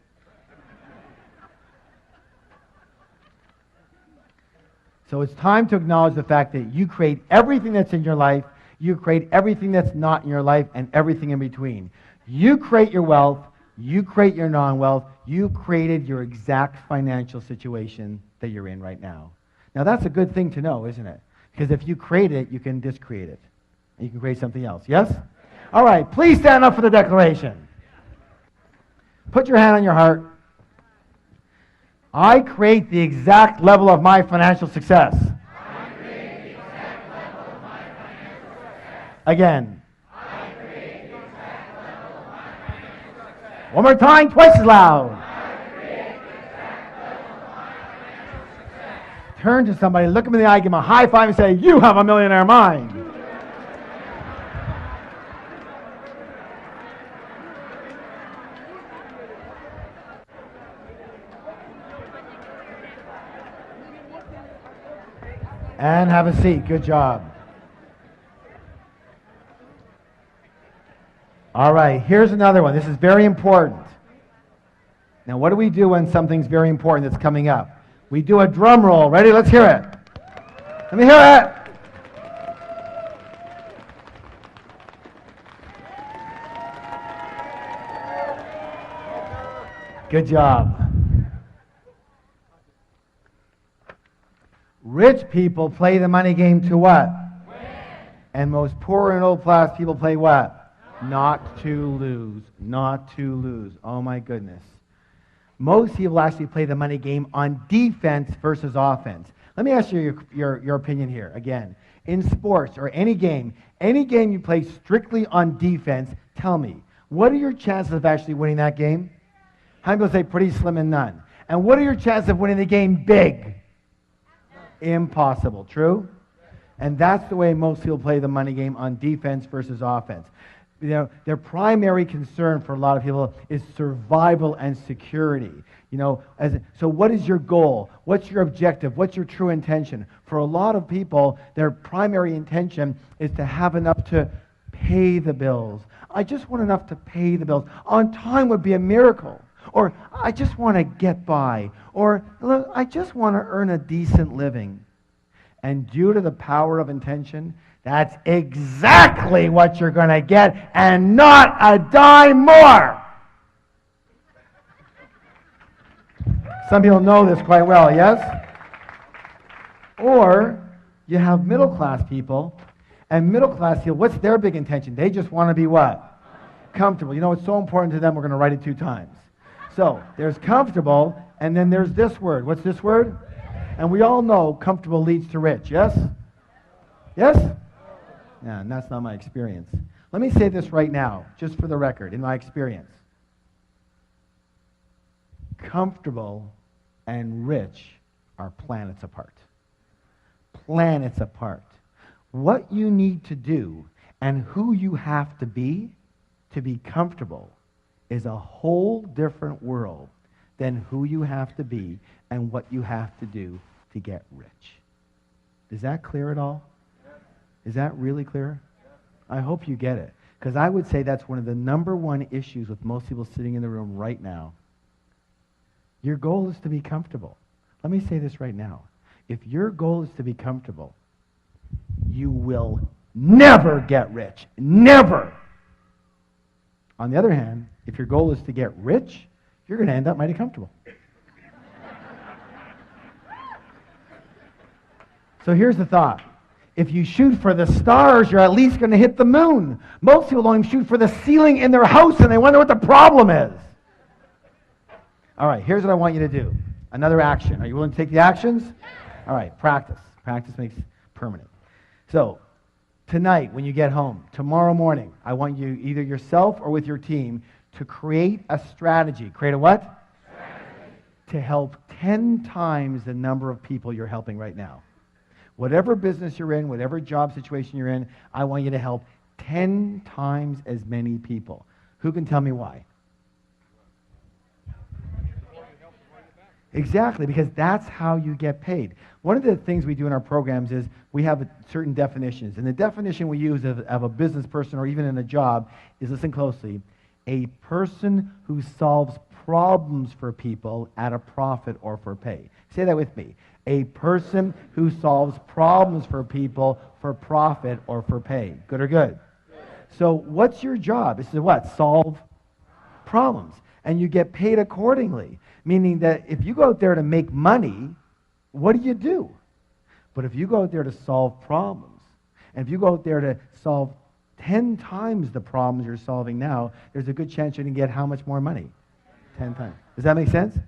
So it's time to acknowledge the fact that you create everything that's in your life. You create everything that's not in your life and everything in between. You create your wealth. You create your non-wealth. You created your exact financial situation that you're in right now. Now, that's a good thing to know, isn't it? Because if you create it, you can discreate it. And you can create something else. Yes? All right. Please stand up for the declaration. Put your hand on your heart. I create the exact level of my financial success. I create the exact level of my financial success. Again. I create the exact level of my financial success. One more time, twice as loud. I create the exact level of my financial success. Turn to somebody, look them in the eye, give them a high five, and say, you have a millionaire mind. And have a seat. Good job. All right, here's another one. This is very important. Now, what do we do when something's very important that's coming up? We do a drum roll. Ready? Let's hear it. Let me hear it. Good job. Rich people play the money game to what? Win. And most poor and old class people play what? Not to lose. Not to lose. Oh my goodness. Most people actually play the money game on defense versus offense. Let me ask you your opinion here. Again, in sports or any game you play strictly on defense, tell me, what are your chances of actually winning that game? How many people say pretty slim and none? And what are your chances of winning the game big? Impossible. True? And that's the way most people play the money game on defense versus offense. You know, their primary concern for a lot of people is survival and security. You know, so what is your goal? What's your objective? What's your true intention? For a lot of people, their primary intention is to have enough to pay the bills. I just want enough to pay the bills. On time would be a miracle. Or I just want to get by. Or look, I just want to earn a decent living. And due to the power of intention, that's exactly what you're going to get and not a dime more. Some people know this quite well, yes? Or you have middle class people, and middle class people, what's their big intention? They just want to be what? Comfortable. You know, it's so important to them, we're going to write it 2 times. So there's comfortable, and then there's this word. What's this word? And we all know comfortable leads to rich, yes? Yes? Yeah, and that's not my experience. Let me say this right now, just for the record, in my experience. Comfortable and rich are planets apart. Planets apart. What you need to do and who you have to be comfortable is a whole different world than who you have to be and what you have to do to get rich. Is that clear at all? Is that really clear? I hope you get it. Because I would say that's one of the number one issues with most people sitting in the room right now. Your goal is to be comfortable. Let me say this right now. If your goal is to be comfortable, you will never get rich. Never. On the other hand, if your goal is to get rich, you're going to end up mighty comfortable. So here's the thought. If you shoot for the stars, you're at least going to hit the moon. Most people don't even shoot for the ceiling in their house, and they wonder what the problem is. All right, here's what I want you to do. Another action. Are you willing to take the actions? All right, practice. Practice makes permanent. So, tonight when you get home, tomorrow morning, I want you, either yourself or with your team, to create a strategy. Create a what? Strategy. To help 10 times the number of people you're helping right now. Whatever business you're in, whatever job situation you're in, I want you to help 10 times as many people. Who can tell me why? Exactly, because that's how you get paid. One of the things we do in our programs is we have certain definitions. And the definition we use of a business person or even in a job is, listen closely, a person who solves problems for people at a profit or for pay. Say that with me. A person who solves problems for people for profit or for pay. Good or good? So what's your job? This is what? Solve problems. And you get paid accordingly. Meaning that if you go out there to make money, what do? But if you go out there to solve problems, and if you go out there to solve 10 times the problems you're solving now, there's a good chance you can get how much more money? 10 times. Does that make sense?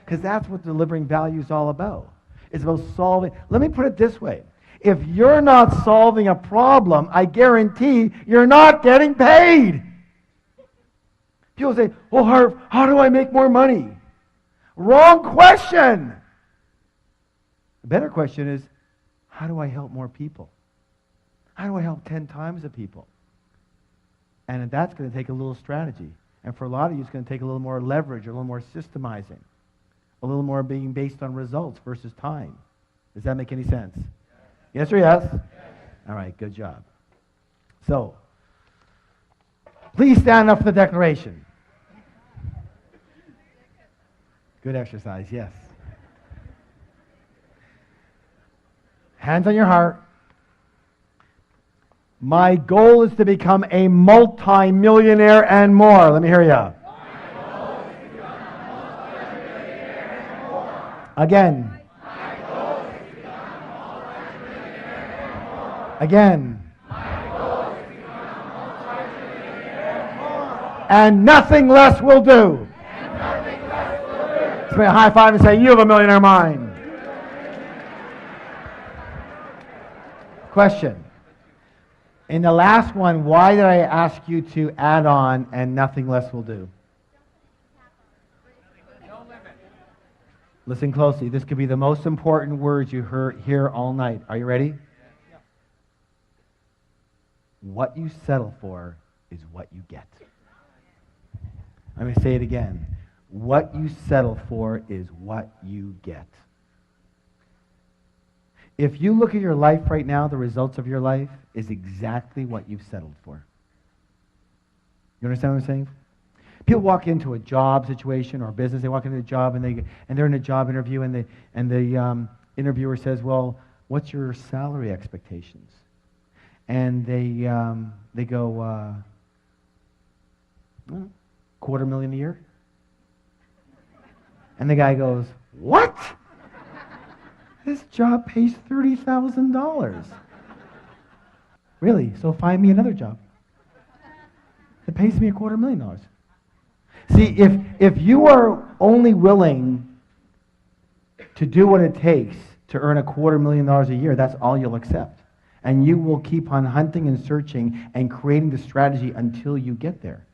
Because that's what delivering value is all about. It's about solving. Let me put it this way. If you're not solving a problem, I guarantee you're not getting paid. People say, "Oh, Harv, how do I make more money?" Wrong question. The better question is, how do I help more people? How do I help 10 times the people? And that's going to take a little strategy. And for a lot of you, it's going to take a little more leverage, a little more systemizing, a little more being based on results versus time. Does that make any sense? Yes or yes? All right, good job. So, please stand up for the declaration. Good exercise, yes. Hands on your heart. My goal is to become a multi-millionaire and more. Let me hear you. Again. Again. And nothing less will do. Let's make a high five and say, you have a millionaire mind. Question. In the last one, why did I ask you to add on and nothing less will do? Listen closely. This could be the most important words you hear all night. Are you ready? What you settle for is what you get. Let me say it again. What you settle for is what you get. If you look at your life right now, the results of your life is exactly what you've settled for. You understand what I'm saying? People walk into a job situation or a business. They walk into a job and they're in a job interview and the interviewer says, "Well, what's your salary expectations?" And they go, $250,000 a year. And the guy goes, "What? This job pays $30,000. Really? So find me another job. It pays me $250,000. See, if you are only willing to do what it takes to earn $250,000 a year, that's all you'll accept. And you will keep on hunting and searching and creating the strategy until you get there.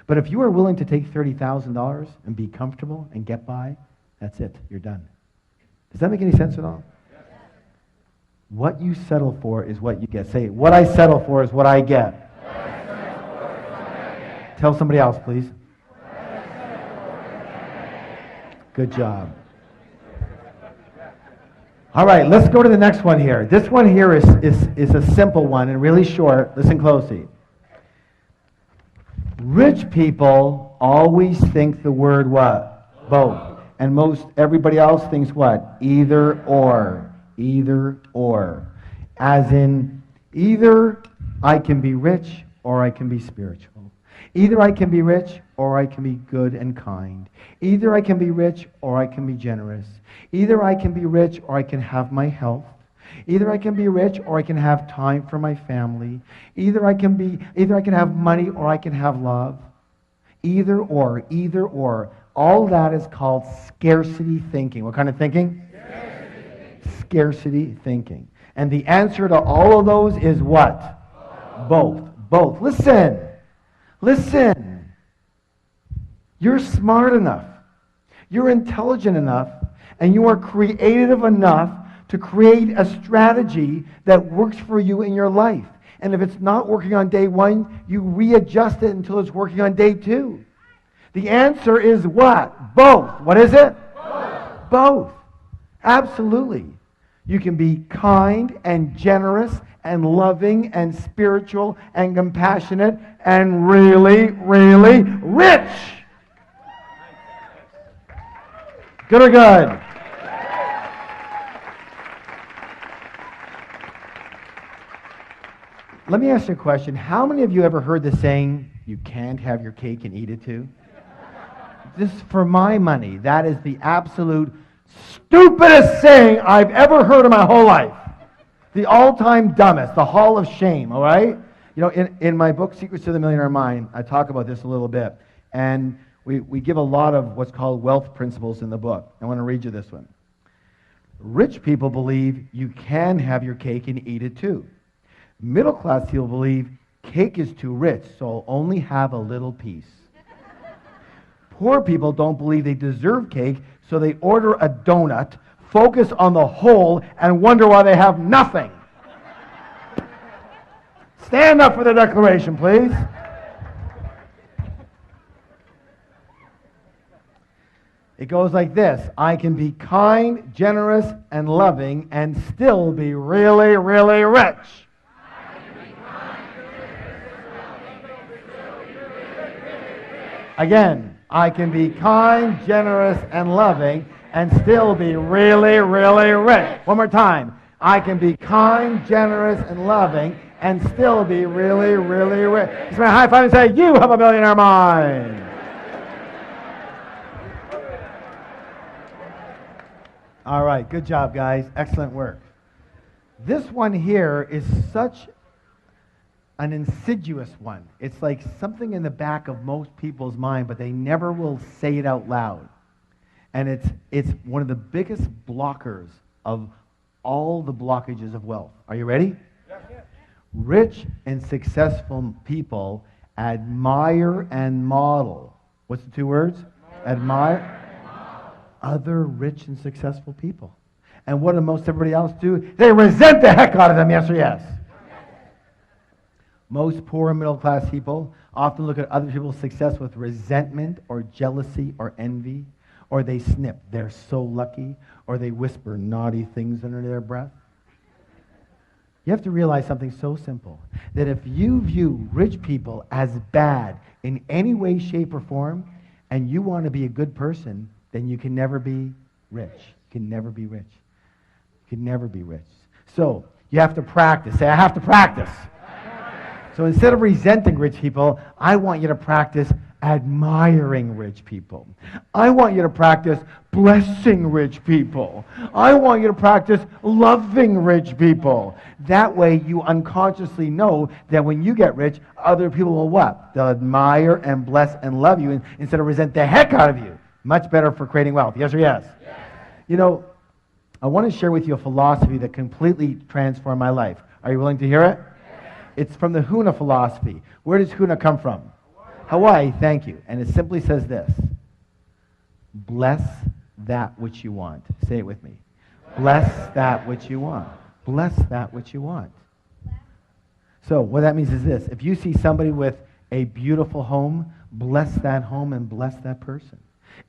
But if you are willing to take $30,000 and be comfortable and get by, that's it. You're done. Does that make any sense at all? Yes. What you settle for is what you get. Say it. What I settle for is what I get. Tell somebody else, please. Good job. All right, let's go to the next one here. This one here is a simple one and really short. Listen closely. Rich people always think the word what? Both. And most everybody else thinks what? Either or. Either or. As in, either I can be rich or I can be spiritual. Either I can be rich or I can be good and kind. Either I can be rich or I can be generous. Either I can be rich or I can have my health. Either I can be rich or I can have time for my family. Either I can have money or I can have love. Either or, either or. All that is called scarcity thinking. What kind of thinking? Scarcity thinking. And the answer to all of those is what? Both. Both. Listen. Listen. You're smart enough. You're intelligent enough. And you are creative enough to create a strategy that works for you in your life. And if it's not working on day one, you readjust it until it's working on day two. The answer is what? Both. What is it? Both. Both. Absolutely. You can be kind and generous and loving and spiritual and compassionate and really, really rich. Good or good? Let me ask you a question. How many of you ever heard the saying, you can't have your cake and eat it too? This, for my money, that is the absolute stupidest saying I've ever heard in my whole life. The all-time dumbest, the hall of shame, all right? You know, in my book, Secrets to the Millionaire Mind, I talk about this a little bit. And we give a lot of what's called wealth principles in the book. I want to read you this one. Rich people believe you can have your cake and eat it too. Middle-class people believe cake is too rich, so I'll only have a little piece. Poor people don't believe they deserve cake, so they order a donut, focus on the whole, and wonder why they have nothing. Stand up for the declaration, please. It goes like this. I can be kind, generous, and loving, and still be really, really rich. Again, I can be kind, generous, and loving, and still be really, really rich. One more time. I can be kind, generous, and loving, and still be really, really rich. Just my high five and say, you have a millionaire mind. All right, good job, guys. Excellent work. This one here is such an insidious one. It's like something in the back of most people's mind, but they never will say it out loud. And it's one of the biggest blockers of all the blockages of wealth. Are you ready? Yeah. Rich and successful people admire and model. What's the two words? Admire other rich and successful people. And what do most everybody else do? They resent the heck out of them, yes or yes? Most poor and middle-class people often look at other people's success with resentment or jealousy or envy, or they snip, they're so lucky, or they whisper naughty things under their breath. You have to realize something so simple, that if you view rich people as bad in any way, shape, or form, and you want to be a good person, then you can never be rich. You can never be rich. You can never be rich. So, you have to practice. Say, I have to practice. So instead of resenting rich people, I want you to practice admiring rich people. I want you to practice blessing rich people. I want you to practice loving rich people. That way you unconsciously know that when you get rich, other people will what? They'll admire and bless and love you instead of resent the heck out of you. Much better for creating wealth. Yes or yes? Yes. You know, I want to share with you a philosophy that completely transformed my life. Are you willing to hear it? Yes. It's from the Huna philosophy. Where does Huna come from? Hawaii, thank you. And it simply says this. Bless that which you want. Say it with me. Bless that which you want. Bless that which you want. So what that means is this. If you see somebody with a beautiful home, bless that home and bless that person.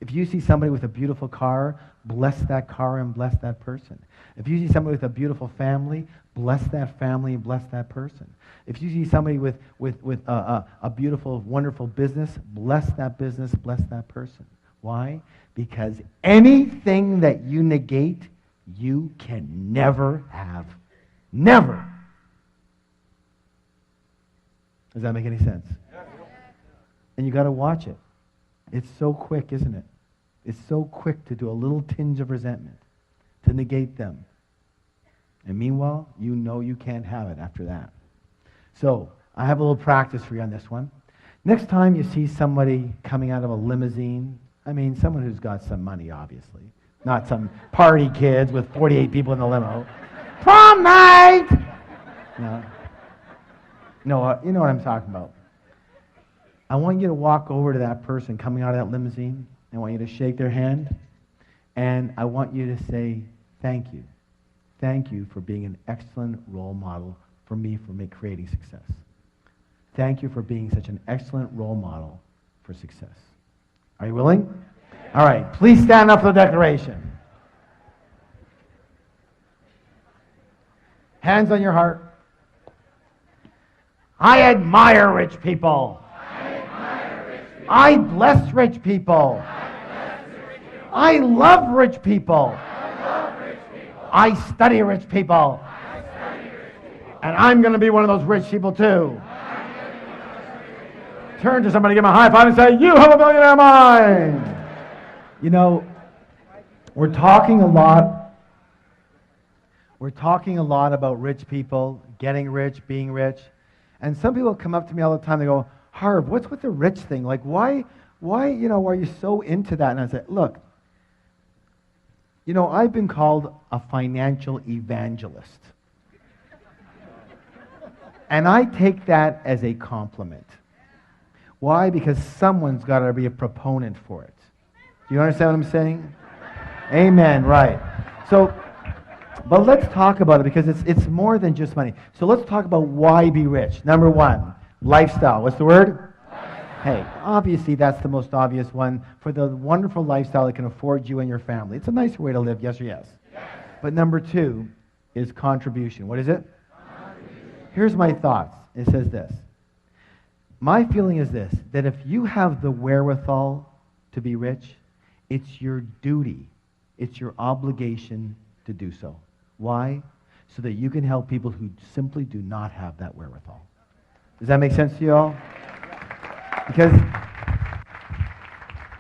If you see somebody with a beautiful car, bless that car and bless that person. If you see somebody with a beautiful family, bless that family and bless that person. If you see somebody with a beautiful, wonderful business, bless that business, bless that person. Why? Because anything that you negate, you can never have. Never. Does that make any sense? And you got to watch it. It's so quick, isn't it? It's so quick to do a little tinge of resentment, to negate them. And meanwhile, you know you can't have it after that. So, I have a little practice for you on this one. Next time you see somebody coming out of a limousine, I mean, someone who's got some money, obviously. Not some party kids with 48 people in the limo. Prom night! No, you know what I'm talking about. I want you to walk over to that person coming out of that limousine. I want you to shake their hand. And I want you to say, thank you. Thank you for being an excellent role model for me for creating success. Thank you for being such an excellent role model for success. Are you willing? All right, please stand up for the declaration. Hands on your heart. I admire rich people. I bless rich people. I love rich people. I study rich people. And I'm going to be one of those rich people too. Turn to somebody, give them a high five and say, you have a millionaire mind. You know, we're talking a lot about rich people, getting rich, being rich. And some people come up to me all the time, they go, Harv, what's with the rich thing? Like, why, are you so into that? And I say, look, I've been called a financial evangelist. And I take that as a compliment. Why? Because someone's got to be a proponent for it. Do you understand what I'm saying? Amen, right. So, but let's talk about it because it's more than just money. So let's talk about why be rich. Number one, lifestyle. What's the word? Hey, obviously that's the most obvious one for the wonderful lifestyle that can afford you and your family. It's a nicer way to live, yes or yes? Yes. But number two is contribution. What is it? Here's my thoughts. It says this. My feeling is this, that if you have the wherewithal to be rich, it's your duty, it's your obligation to do so. Why? So that you can help people who simply do not have that wherewithal. Does that make sense to you all? Because,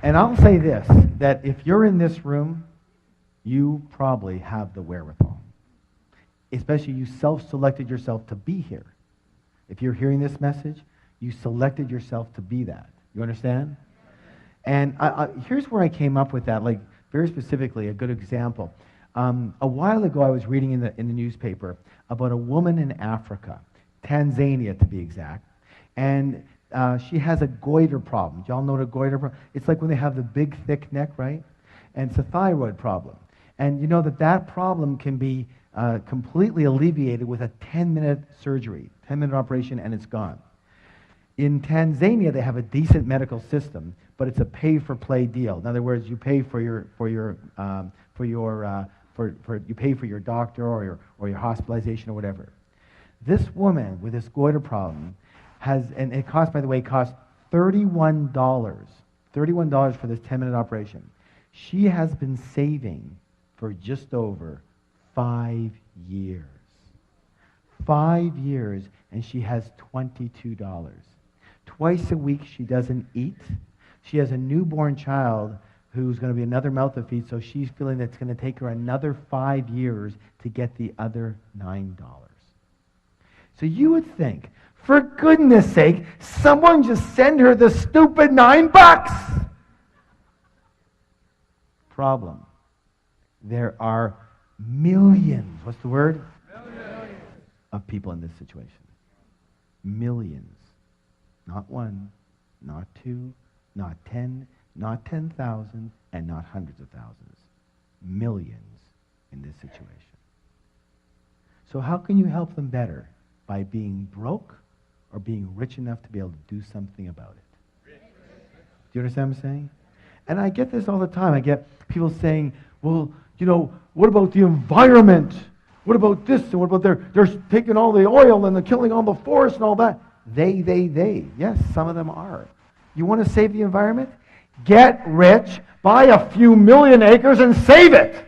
and I'll say this, that if you're in this room, you probably have the wherewithal. Especially you self-selected yourself to be here. If you're hearing this message, you selected yourself to be that. You understand? And here's where I came up with that, like very specifically, a good example. A while ago, I was reading in the newspaper about a woman in Africa, Tanzania to be exact, and she has a goiter problem. Do y'all know what a goiter problem? It's like when they have the big, thick neck, right? And it's a thyroid problem. And you know that problem can be completely alleviated with a 10-minute surgery, 10-minute operation, and it's gone. In Tanzania, they have a decent medical system, but it's a pay-for-play deal. In other words, you pay for your doctor or your hospitalization or whatever. This woman with this goiter problem and it costs, by the way, $31 for this 10-minute operation. She has been saving for just over 5 years. 5 years, and she has $22. Twice a week she doesn't eat. She has a newborn child who's going to be another mouth to feed, so she's feeling that it's going to take her another 5 years to get the other $9. So you would think, for goodness sake, someone just send her the stupid $9. Problem. There are millions, what's the word? Millions. Of people in this situation. Millions. Not one, not two, not 10, not 10,000, and not hundreds of thousands. Millions in this situation. So how can you help them better? By being broke or being rich enough to be able to do something about it? Do you understand what I'm saying? And I get this all the time. I get people saying, well, what about the environment? What about this? And what about they're taking all the oil and they're killing all the forest and all that? They. Yes, some of them are. You want to save the environment? Get rich, buy a few million acres and save it.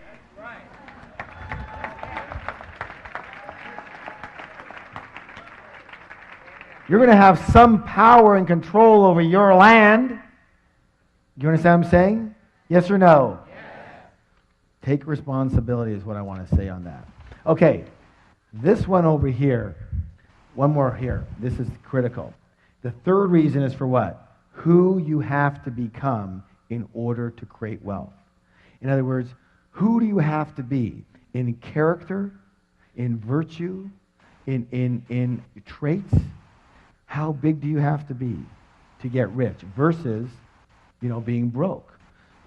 You're going to have some power and control over your land. Do you understand what I'm saying? Yes or no? Yes. Take responsibility is what I want to say on that. Okay, this one over here, one more here. This is critical. The third reason is for what? Who you have to become in order to create wealth. In other words, who do you have to be in character, in virtue, in traits? How big do you have to be to get rich versus, being broke?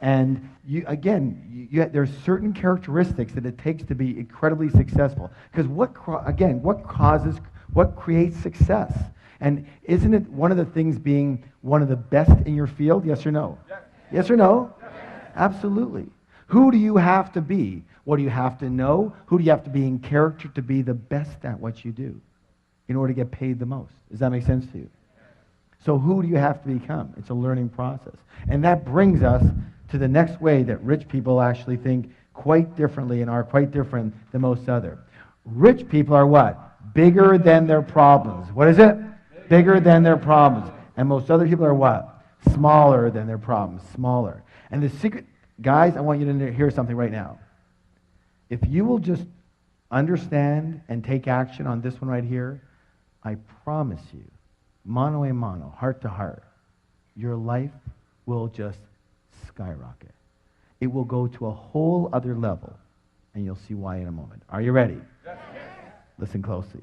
And there's certain characteristics that it takes to be incredibly successful. Because what creates success? And isn't it one of the things being one of the best in your field? Yes or no? Yes, yes or no? Yes. Absolutely. Who do you have to be? What do you have to know? Who do you have to be in character to be the best at what you do in order to get paid the most? Does that make sense to you? So who do you have to become? It's a learning process. And that brings us to the next way that rich people actually think quite differently and are quite different than most other. Rich people are what? Bigger than their problems. What is it? Bigger than their problems. And most other people are what? Smaller than their problems. Smaller. And the secret, guys, I want you to hear something right now. If you will just understand and take action on this one right here, I promise you, mano a mano, heart to heart, your life will just skyrocket. It will go to a whole other level, and you'll see why in a moment. Are you ready? Yes. Listen closely.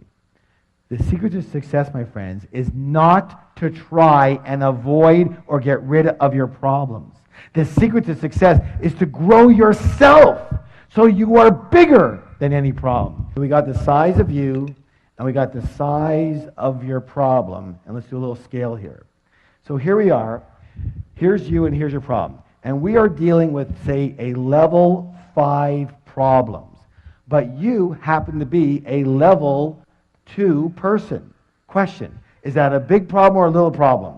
The secret to success, my friends, is not to try and avoid or get rid of your problems. The secret to success is to grow yourself so you are bigger than any problem. We got the size of you, and we got the size of your problem. And let's do a little scale here. So here we are. Here's you and here's your problem. And we are dealing with, say, a level 5 problems. But you happen to be a level 2 person. Question, is that a big problem or a little problem?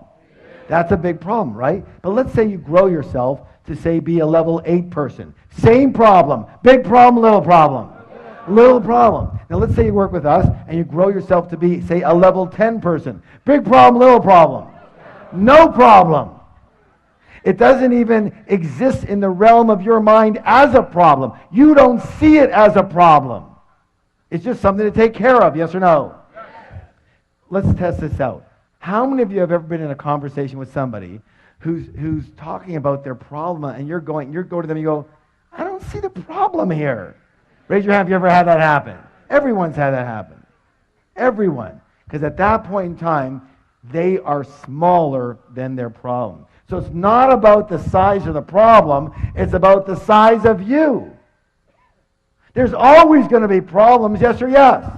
That's a big problem, right? But let's say you grow yourself to, say, be a level 8 person. Same problem. Big problem, little problem. Little problem. Now let's say you work with us and you grow yourself to be, say, a level 10 person. Big problem, little problem. No problem. It doesn't even exist in the realm of your mind as a problem. You don't see it as a problem. It's just something to take care of, yes or no? Yes. Let's test this out. How many of you have ever been in a conversation with somebody who's talking about their problem and you go to them and you go, I don't see the problem here. Raise your hand if you ever had that happen. Everyone's had that happen. Everyone. Because at that point in time, they are smaller than their problem. So it's not about the size of the problem, it's about the size of you. There's always going to be problems, yes or yes?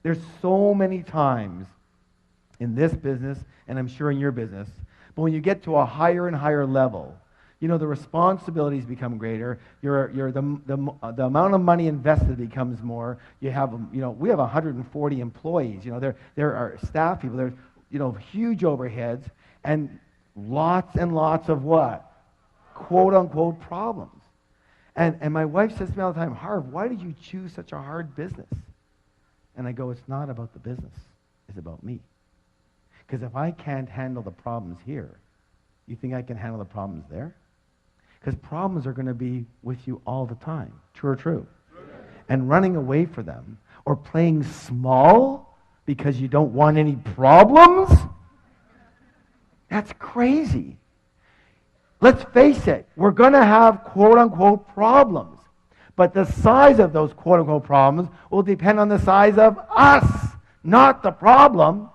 There's so many times in this business, and I'm sure in your business, but when you get to a higher and higher level, you know, the responsibilities become greater. The amount of money invested becomes more. You have, you know, we have 140 employees. You know, there are staff people. There's, you know, huge overheads and lots and lots of what? Quote unquote problems. And my wife says to me all the time, Harv, why did you choose such a hard business? And I go, it's not about the business. It's about me. Because if I can't handle the problems here, you think I can handle the problems there? Because problems are going to be with you all the time. True or true? True. And running away from them or playing small because you don't want any problems? That's crazy. Let's face it. We're going to have quote-unquote problems. But the size of those quote-unquote problems will depend on the size of us, not the problem.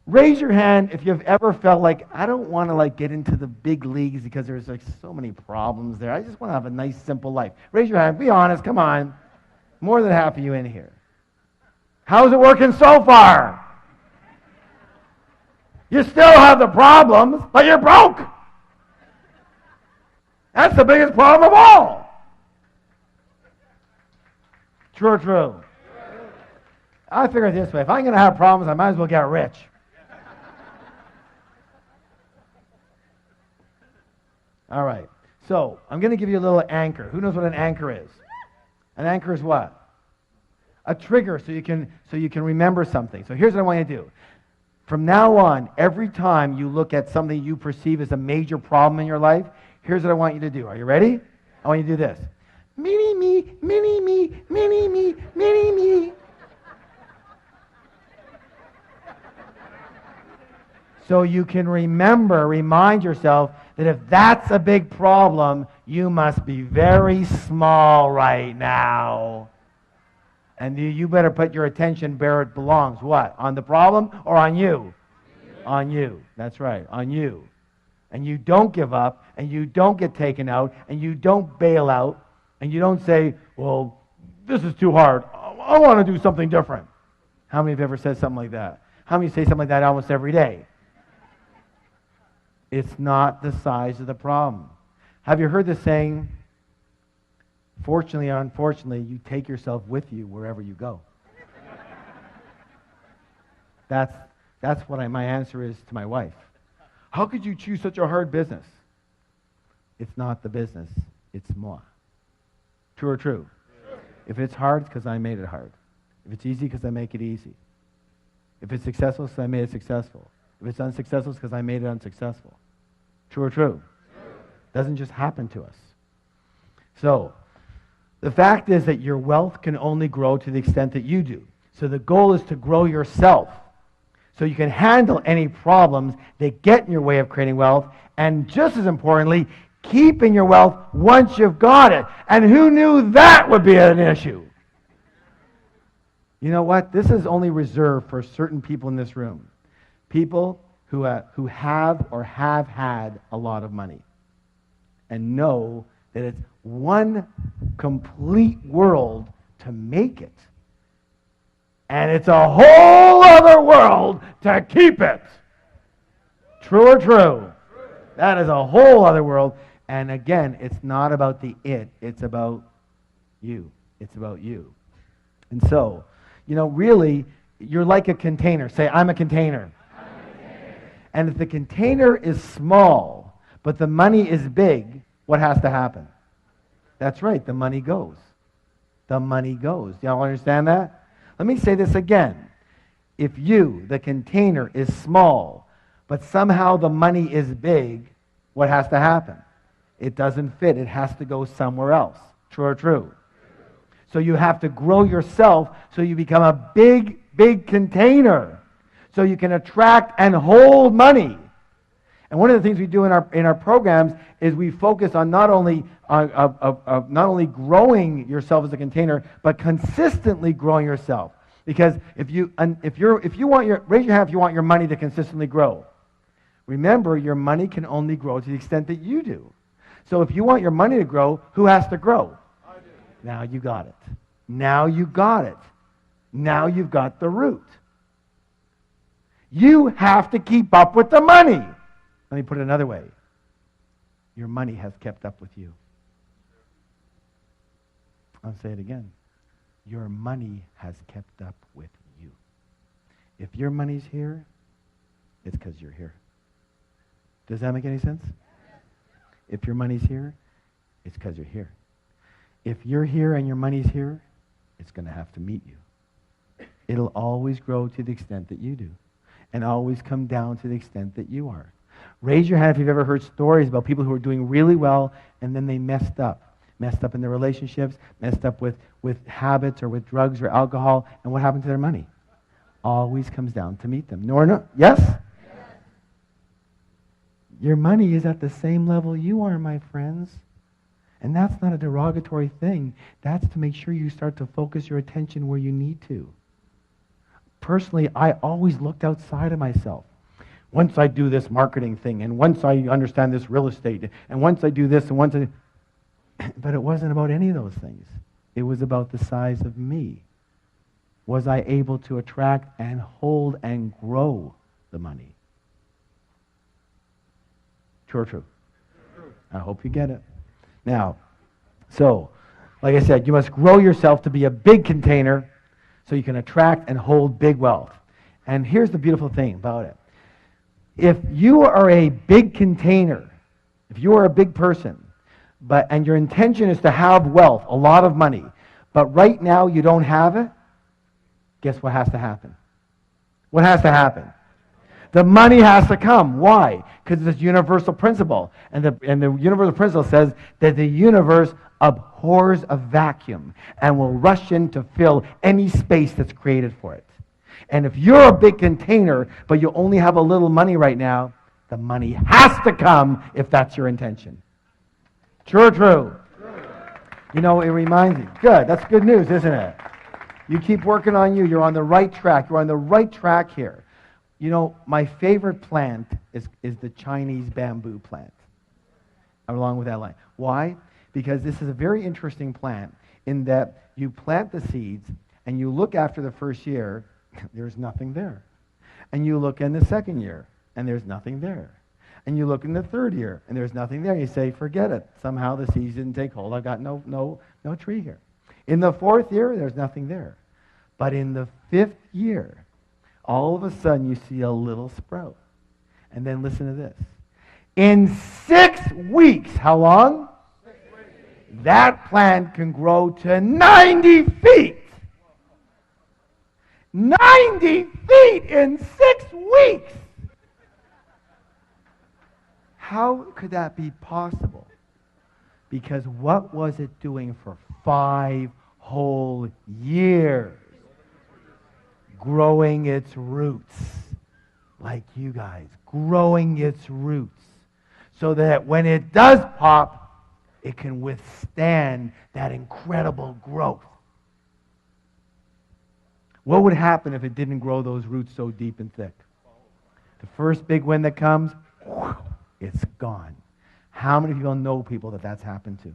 Raise your hand if you've ever felt like, I don't want to get into the big leagues because there's so many problems there. I just want to have a nice, simple life. Raise your hand. Be honest. Come on. More than half of you in here. How's it working so far? You still have the problems, but you're broke. That's the biggest problem of all. True or true? I figure it this way. If I'm going to have problems, I might as well get rich. All right. So I'm going to give you a little anchor. Who knows what an anchor is? An anchor is what? A trigger so you can remember something. So here's what I want you to do. From now on, every time you look at something you perceive as a major problem in your life, here's what I want you to do. Are you ready? I want you to do this. Mini me, mini me, mini me, mini me. So you can remind yourself that if that's a big problem, you must be very small right now. And you better put your attention where it belongs. What? On the problem or on you? On you. That's right, on you. And you don't give up, and you don't get taken out, and you don't bail out, and you don't say, well, this is too hard. I want to do something different. How many have ever said something like that? How many say something like that almost every day? It's not the size of the problem. Have you heard the saying, fortunately or unfortunately, you take yourself with you wherever you go? That's That's what my answer is to my wife. How could you choose such a hard business? It's not the business, it's moi. True or true? True. If it's hard, it's because I made it hard. If it's easy, because I make it easy. If it's successful, it's because I made it successful. If it's unsuccessful, it's because I made it unsuccessful. True or true? True. Doesn't just happen to us. So, the fact is that your wealth can only grow to the extent that you do. So the goal is to grow yourself so you can handle any problems that get in your way of creating wealth, and just as importantly, keeping your wealth once you've got it. And who knew that would be an issue? You know what? This is only reserved for certain people in this room. People who have or have had a lot of money and know that it's one complete world to make it. And it's a whole other world to keep it. True or true? That is a whole other world. And again, it's not about the it. It's about you. It's about you. And so, really, you're like a container. Say, I'm a container. I'm a container. And if the container is small, but the money is big, what has to happen? That's right, the money goes. The money goes. Do y'all understand that? Let me say this again. If you, the container, is small, but somehow the money is big, what has to happen? It doesn't fit. It has to go somewhere else. True or true? So you have to grow yourself so you become a big, big container so you can attract and hold money. And one of the things we do in our programs is we focus on not only growing yourself as a container, but consistently growing yourself. Because if you want raise your hand if you want your money to consistently grow. Remember, your money can only grow to the extent that you do. So if you want your money to grow, who has to grow? I do. Now you got it. Now you got it. Now you've got the root. You have to keep up with the money. Let me put it another way. Your money has kept up with you. I'll say it again. Your money has kept up with you. If your money's here, it's because you're here. Does that make any sense? If your money's here, it's because you're here. If you're here and your money's here, it's going to have to meet you. It'll always grow to the extent that you do, and always come down to the extent that you are. Raise your hand if you've ever heard stories about people who are doing really well and then they messed up in their relationships, messed up with habits or with drugs or alcohol, and what happened to their money? Always comes down to meet them. No or no? Yes? Your money is at the same level you are, my friends. And that's not a derogatory thing. That's to make sure you start to focus your attention where you need to. Personally, I always looked outside of myself. Once I do this marketing thing, and once I understand this real estate, and once I do this, and once I... But it wasn't about any of those things. It was about the size of me. Was I able to attract and hold and grow the money? True or true? I hope you get it. Now, so, like I said, you must grow yourself to be a big container so you can attract and hold big wealth. And here's the beautiful thing about it. If you are a big container, if you are a big person, and your intention is to have wealth, a lot of money, but right now you don't have it, guess what has to happen? What has to happen? The money has to come. Why? Because it's a universal principle. And the universal principle says that the universe abhors a vacuum and will rush in to fill any space that's created for it. And if you're a big container, but you only have a little money right now, the money has to come if that's your intention. True or true? You know, it reminds me. Good. That's good news, isn't it? You keep working on you. You're on the right track. You're on the right track here. You know, my favorite plant is the Chinese bamboo plant, along with that line. Why? Because this is a very interesting plant in that you plant the seeds and you look after the first year, there's nothing there. And you look in the second year, and there's nothing there. And you look in the third year, and there's nothing there. You say, forget it. Somehow the seeds didn't take hold. I've got no tree here. In the fourth year, there's nothing there. But in the fifth year, All of a sudden, you see a little sprout. And then listen to this. In 6 weeks, how long? 6 weeks. That plant can grow to 90 feet. 90 feet in 6 weeks. How could that be possible? Because what was it doing for 5 whole years? Growing its roots. Like you guys. Growing its roots. So that when it does pop, it can withstand that incredible growth. What would happen if it didn't grow those roots so deep and thick? The first big wind that comes, it's gone. How many people know people that that's happened to?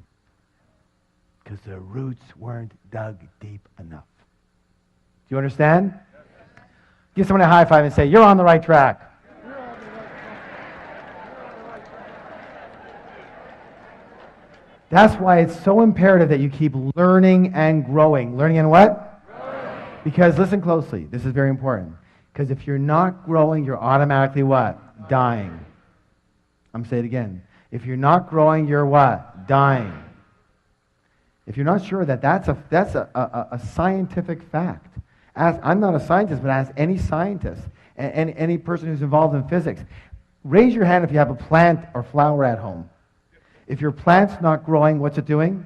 Because the roots weren't dug deep enough. Do you understand? Give someone a high five and say, you're on the right track. That's why it's so imperative that you keep learning and growing. Learning and what? Growing. Because listen closely. This is very important. Because if you're not growing, you're automatically what? Dying. I'm saying it again. If you're not growing, you're what? Dying. If you're not sure that's a scientific fact. I'm not a scientist, but ask any scientist and any person who's involved in physics. Raise your hand if you have a plant or flower at home. If your plant's not growing, what's it doing?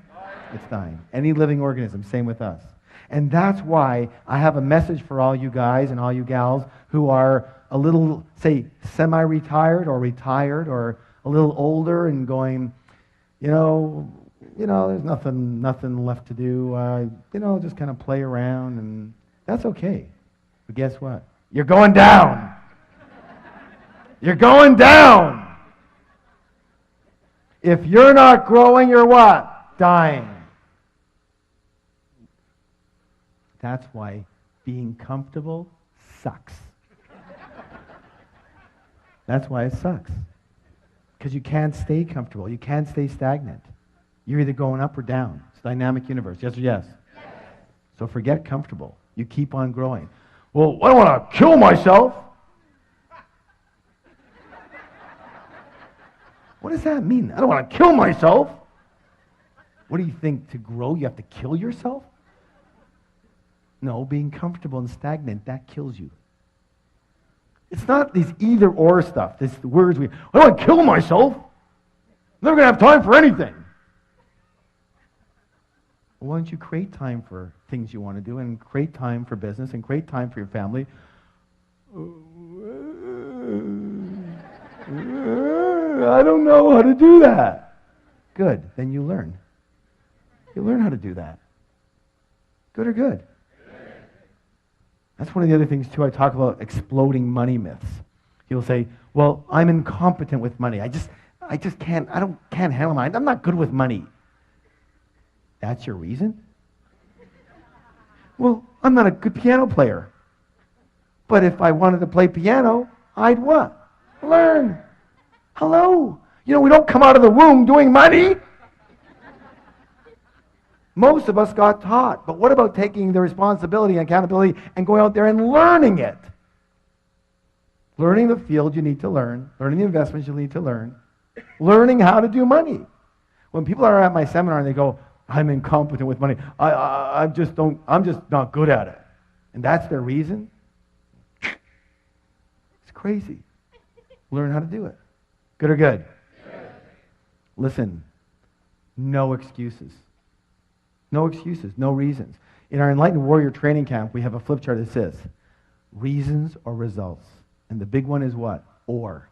It's dying. Any living organism, same with us. And that's why I have a message for all you guys and all you gals who are a little, say, semi-retired or retired or a little older and going, there's nothing left to do. Just kind of play around, and that's okay. But guess what? You're going down. You're going down. If you're not growing, you're what? Dying. That's why being comfortable sucks. That's why it sucks. Because you can't stay comfortable. You can't stay stagnant. You're either going up or down. It's a dynamic universe. Yes or yes? Yes. So forget comfortable. You keep on growing. Well, I don't want to kill myself. What does that mean? I don't want to kill myself. What do you think? To grow, you have to kill yourself? No, being comfortable and stagnant, that kills you. It's not these either-or stuff, these words I don't want to kill myself. I'm never going to have time for anything. Well, why don't you create time for things you want to do and create time for business and create time for your family? I don't know how to do that. Good. Then you learn. You learn how to do that. Good or good? That's one of the other things, too. I talk about exploding money myths. You'll say, well, I'm incompetent with money. I just can't handle money. I'm not good with money. That's your reason? Well, I'm not a good piano player. But if I wanted to play piano, I'd what? Learn. Hello. We don't come out of the womb doing money. Most of us got taught. But what about taking the responsibility and accountability and going out there and learning it? Learning the field you need to learn. Learning the investments you need to learn. Learning how to do money. When people are at my seminar and they go, I'm incompetent with money. I'm just not good at it. And that's their reason? It's crazy. Learn how to do it. Good or good? Good. Listen, no excuses. No excuses, no reasons. In our Enlightened Warrior Training Camp, we have a flip chart that says, reasons or results. And the big one is what? Or.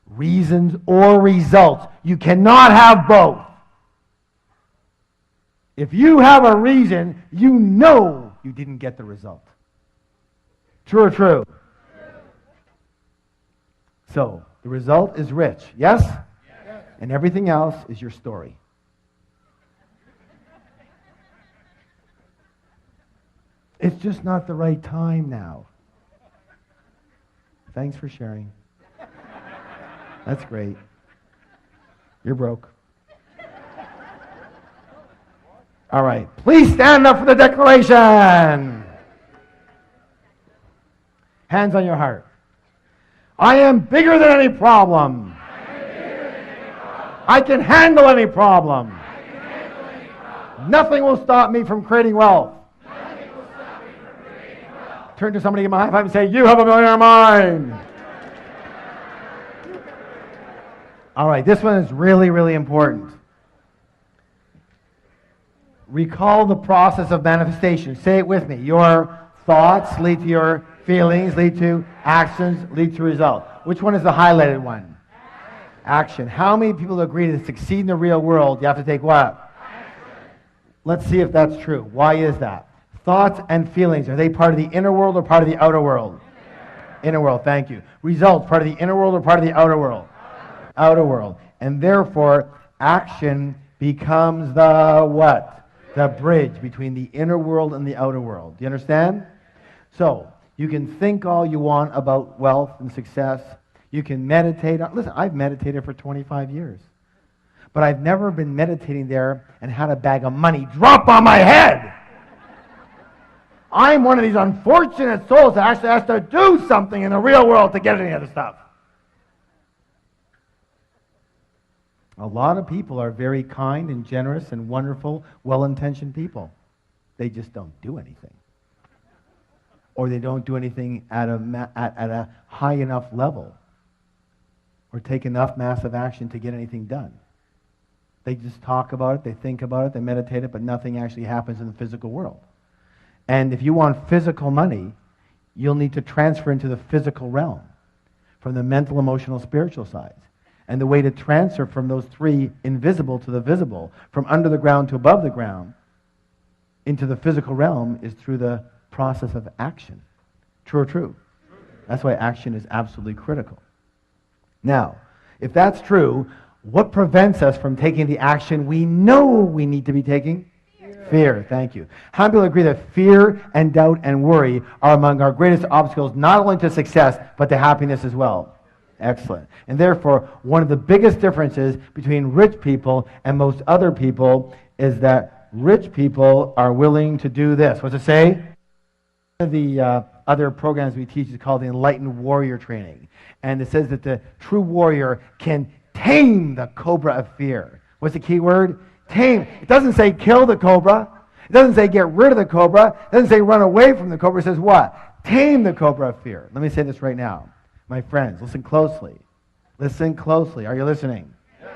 Reasons or results. You cannot have both. If you have a reason, you know you didn't get the result. True or true? So, the result is rich. Yes? Yes. And everything else is your story. It's just not the right time now. Thanks for sharing. That's great. You're broke. All right. Please stand up for the declaration. Hands on your heart. I am bigger than any problem. I can handle any problem. Nothing will stop me from creating wealth. Turn to somebody, give them a high five and say, you have a millionaire mind. All right, this one is really, really important. Recall the process of manifestation. Say it with me. Your thoughts lead to your feelings, lead to actions, lead to results. Which one is the highlighted one? Action. How many people agree to succeed in the real world, you have to take what? Let's see if that's true. Why is that? Thoughts and feelings, are they part of the inner world or part of the outer world? Inner world, thank you. Results, part of the inner world or part of the outer world? Outer world. And therefore, action becomes the what? The bridge between the inner world and the outer world. Do you understand? So, you can think all you want about wealth and success. You can meditate. Listen, I've meditated for 25 years. But I've never been meditating there and had a bag of money drop on my head. I'm one of these unfortunate souls that actually has to do something in the real world to get any of the stuff. A lot of people are very kind and generous and wonderful, well-intentioned people. They just don't do anything. Or they don't do anything at a high enough level or take enough massive action to get anything done. They just talk about it, they think about it, they meditate it, but nothing actually happens in the physical world. And if you want physical money, you'll need to transfer into the physical realm from the mental, emotional, spiritual sides. And the way to transfer from those three invisible to the visible, from under the ground to above the ground, into the physical realm is through the process of action. True or true? That's why action is absolutely critical. Now, if that's true, what prevents us from taking the action we know we need to be taking? Fear, thank you. How many people agree that fear and doubt and worry are among our greatest obstacles, not only to success, but to happiness as well? Excellent. And therefore, one of the biggest differences between rich people and most other people is that rich people are willing to do this. What's it say? One of the other programs we teach is called the Enlightened Warrior Training. And it says that the true warrior can tame the cobra of fear. What's the key word? Tame. It doesn't say kill the cobra. It doesn't say get rid of the cobra. It doesn't say run away from the cobra. It says what? Tame the cobra of fear. Let me say this right now. My friends, listen closely. Listen closely. Are you listening? Yes.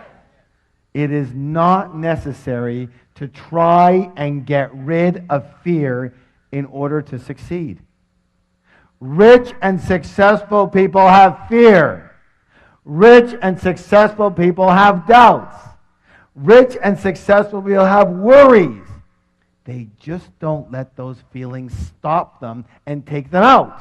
It is not necessary to try and get rid of fear in order to succeed. Rich and successful people have fear. Rich and successful people have doubts. Rich and successful people have worries. They just don't let those feelings stop them and take them out.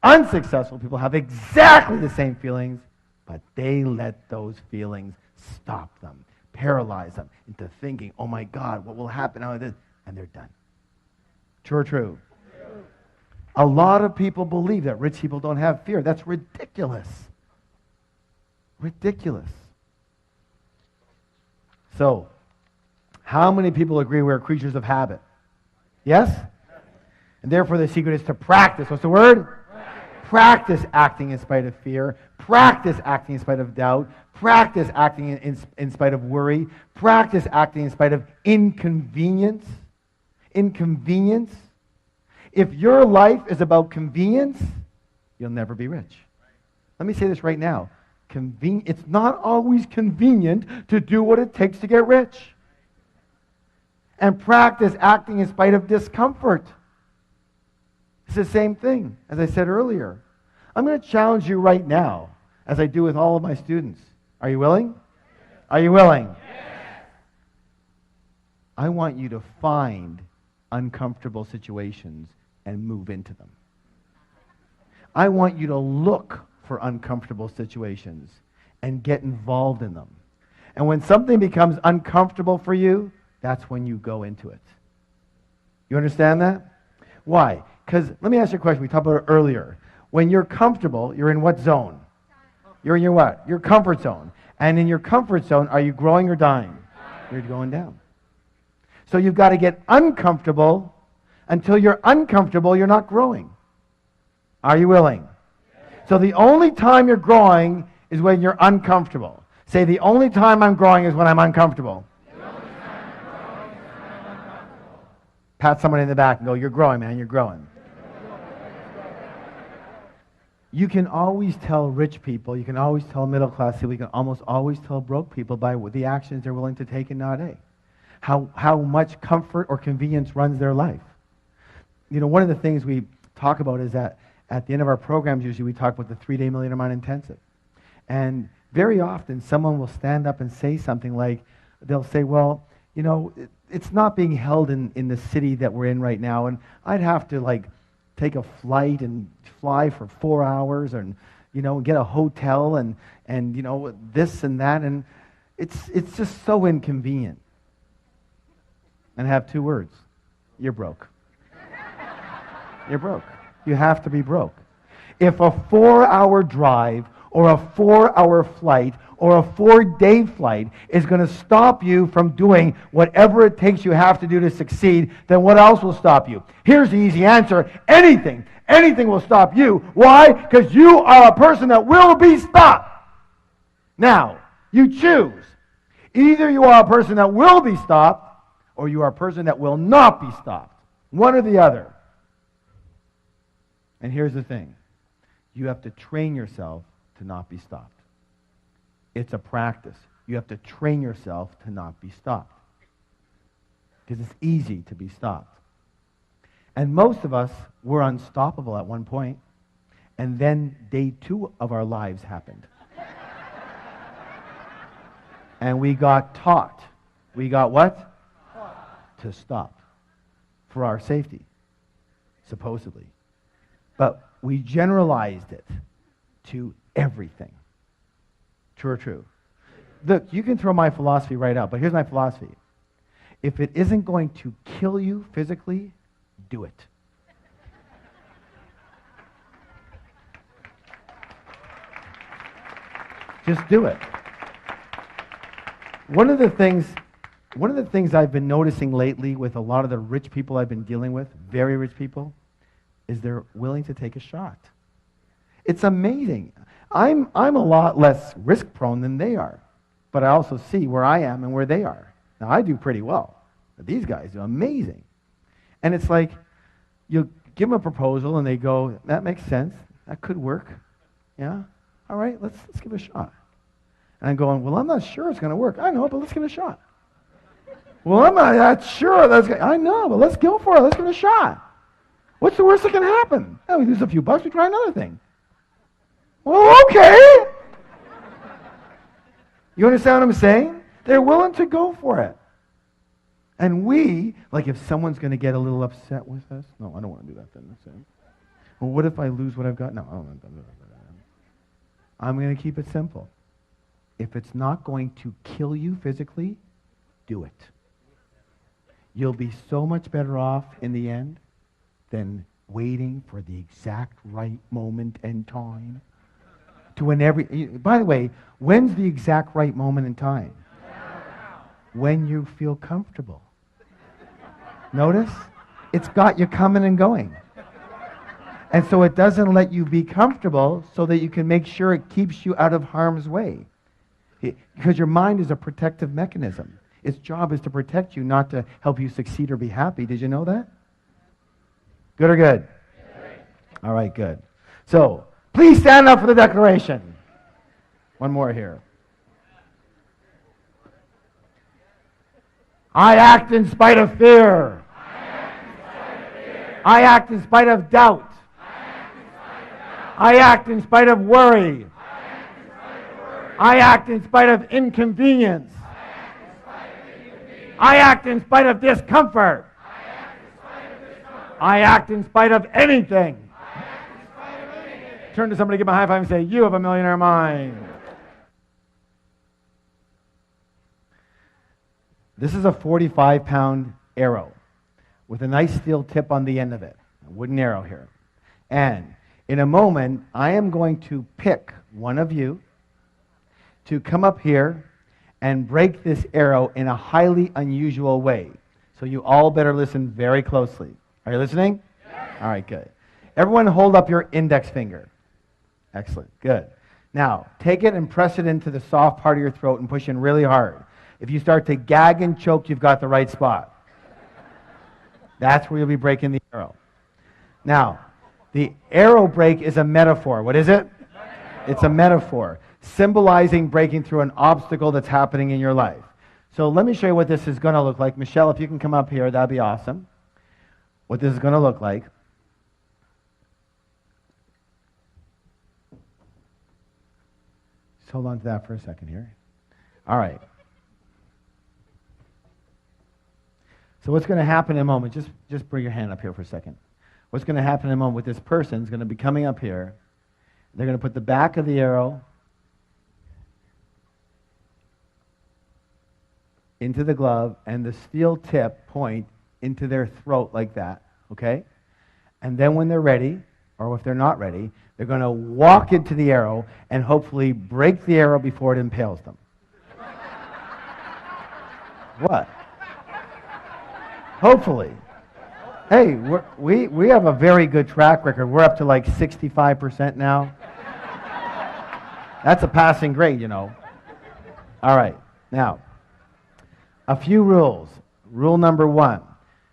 Unsuccessful people have exactly the same feelings, but they let those feelings stop them, paralyze them into thinking, oh my God, what will happen now? And they're done. True or true? True. A lot of people believe that rich people don't have fear. That's ridiculous. Ridiculous. So, how many people agree we're creatures of habit? Yes? And therefore the secret is to practice. What's the word? Practice acting in spite of fear. Practice acting in spite of doubt. Practice acting in spite of worry. Practice acting in spite of inconvenience. Inconvenience. If your life is about convenience, you'll never be rich. Let me say this right now. It's not always convenient to do what it takes to get rich. And practice acting in spite of discomfort. It's the same thing, as I said earlier. I'm going to challenge you right now, as I do with all of my students. Are you willing? Are you willing? Yes. I want you to find uncomfortable situations and move into them. I want you to look for uncomfortable situations and get involved in them. And when something becomes uncomfortable for you, that's when you go into it. You understand that? Why? Because, let me ask you a question. We talked about it earlier. When you're comfortable, you're in what zone? You're in your what? Your comfort zone. And in your comfort zone, are you growing or dying? You're going down. So you've got to get uncomfortable. Until you're uncomfortable, you're not growing. Are you willing? So the only time you're growing is when you're uncomfortable. Say, the only time I'm growing is when I'm uncomfortable. Pat someone in the back and go, you're growing, man, you're growing. You can always tell rich people, you can always tell middle class people, you can almost always tell broke people by the actions they're willing to take and not take. How much comfort or convenience runs their life. You know, one of the things we talk about is that at the end of our programs, usually we talk about the 3-day Millionaire Mind Intensive. And very often someone will stand up and say something like, they'll say, well, you know, it's not being held in the city that we're in right now, and I'd have to like take a flight and fly for 4 hours and, you know, get a hotel and you know, this and that, and it's just so inconvenient. And I have 2 words. You're broke. You're broke. You have to be broke. If a 4-hour drive or a 4-hour flight or a 4-day flight is going to stop you from doing whatever it takes you have to do to succeed, then what else will stop you? Here's the easy answer. Anything. Anything will stop you. Why? Because you are a person that will be stopped. Now, you choose. Either you are a person that will be stopped or you are a person that will not be stopped. One or the other. And here's the thing. You have to train yourself to not be stopped. It's a practice. You have to train yourself to not be stopped. Because it's easy to be stopped. And most of us were unstoppable at one point, and then day 2 of our lives happened. And we got taught. We got what? To stop. For our safety. Supposedly. But we generalized it to everything. True or true? Look, you can throw my philosophy right out, but here's my philosophy. If it isn't going to kill you physically, do it. Just do it. One of the things I've been noticing lately with a lot of the rich people I've been dealing with, very rich people, is they're willing to take a shot. It's amazing. I'm a lot less risk prone than they are, but I also see where I am and where they are. Now I do pretty well, but these guys do amazing. And it's like, you give them a proposal and they go, that makes sense, that could work. Yeah? All right, let's give it a shot. And I'm going, well, I'm not sure it's going to work. I know, but let's give it a shot. Well, I'm not that sure. I know, but let's go for it. Let's give it a shot. What's the worst that can happen? Oh, we lose a few bucks, we try another thing. Well, okay. You understand what I'm saying? They're willing to go for it. And we, like if someone's going to get a little upset with us, no, I don't want to do that then. Well, what if I lose what I've got? No, I don't want to do that. I'm going to keep it simple. If it's not going to kill you physically, do it. You'll be so much better off in the end than waiting for the exact right moment and time. By the way, when's the exact right moment in time? When you feel comfortable. Notice? It's got you coming and going. And so it doesn't let you be comfortable so that you can make sure it keeps you out of harm's way. Because your mind is a protective mechanism. Its job is to protect you, not to help you succeed or be happy. Did you know that? Good or good? All right, good. So, please stand up for the declaration. One more here. I act in spite of fear. I act in spite of doubt. I act in spite of worry. I act in spite of inconvenience. I act in spite of discomfort. I act in spite of anything. Turn to somebody, give them a high five and say, you have a millionaire mind. This is a 45-pound arrow with a nice steel tip on the end of it. A wooden arrow here. And in a moment, I am going to pick one of you to come up here and break this arrow in a highly unusual way. So you all better listen very closely. Are you listening? Yes. All right, good. Everyone hold up your index finger. Excellent. Good. Now, take it and press it into the soft part of your throat and push in really hard. If you start to gag and choke, you've got the right spot. That's where you'll be breaking the arrow. Now, the arrow break is a metaphor. What is it? It's a metaphor, symbolizing breaking through an obstacle that's happening in your life. So let me show you what this is going to look like. Michelle, if you can come up here, that'd be awesome. What this is going to look like. Just hold on to that for a second here. All right. So what's going to happen in a moment, just bring your hand up here for a second. What's going to happen in a moment with this person is going to be coming up here. They're going to put the back of the arrow into the glove and the steel tip point into their throat like that, okay? And then when they're ready, or if they're not ready, they're going to walk into the arrow and hopefully break the arrow before it impales them. What? Hopefully. Hey, we have a very good track record. We're up to like 65% now. That's a passing grade, you know. All right. Now, a few rules. Rule number 1.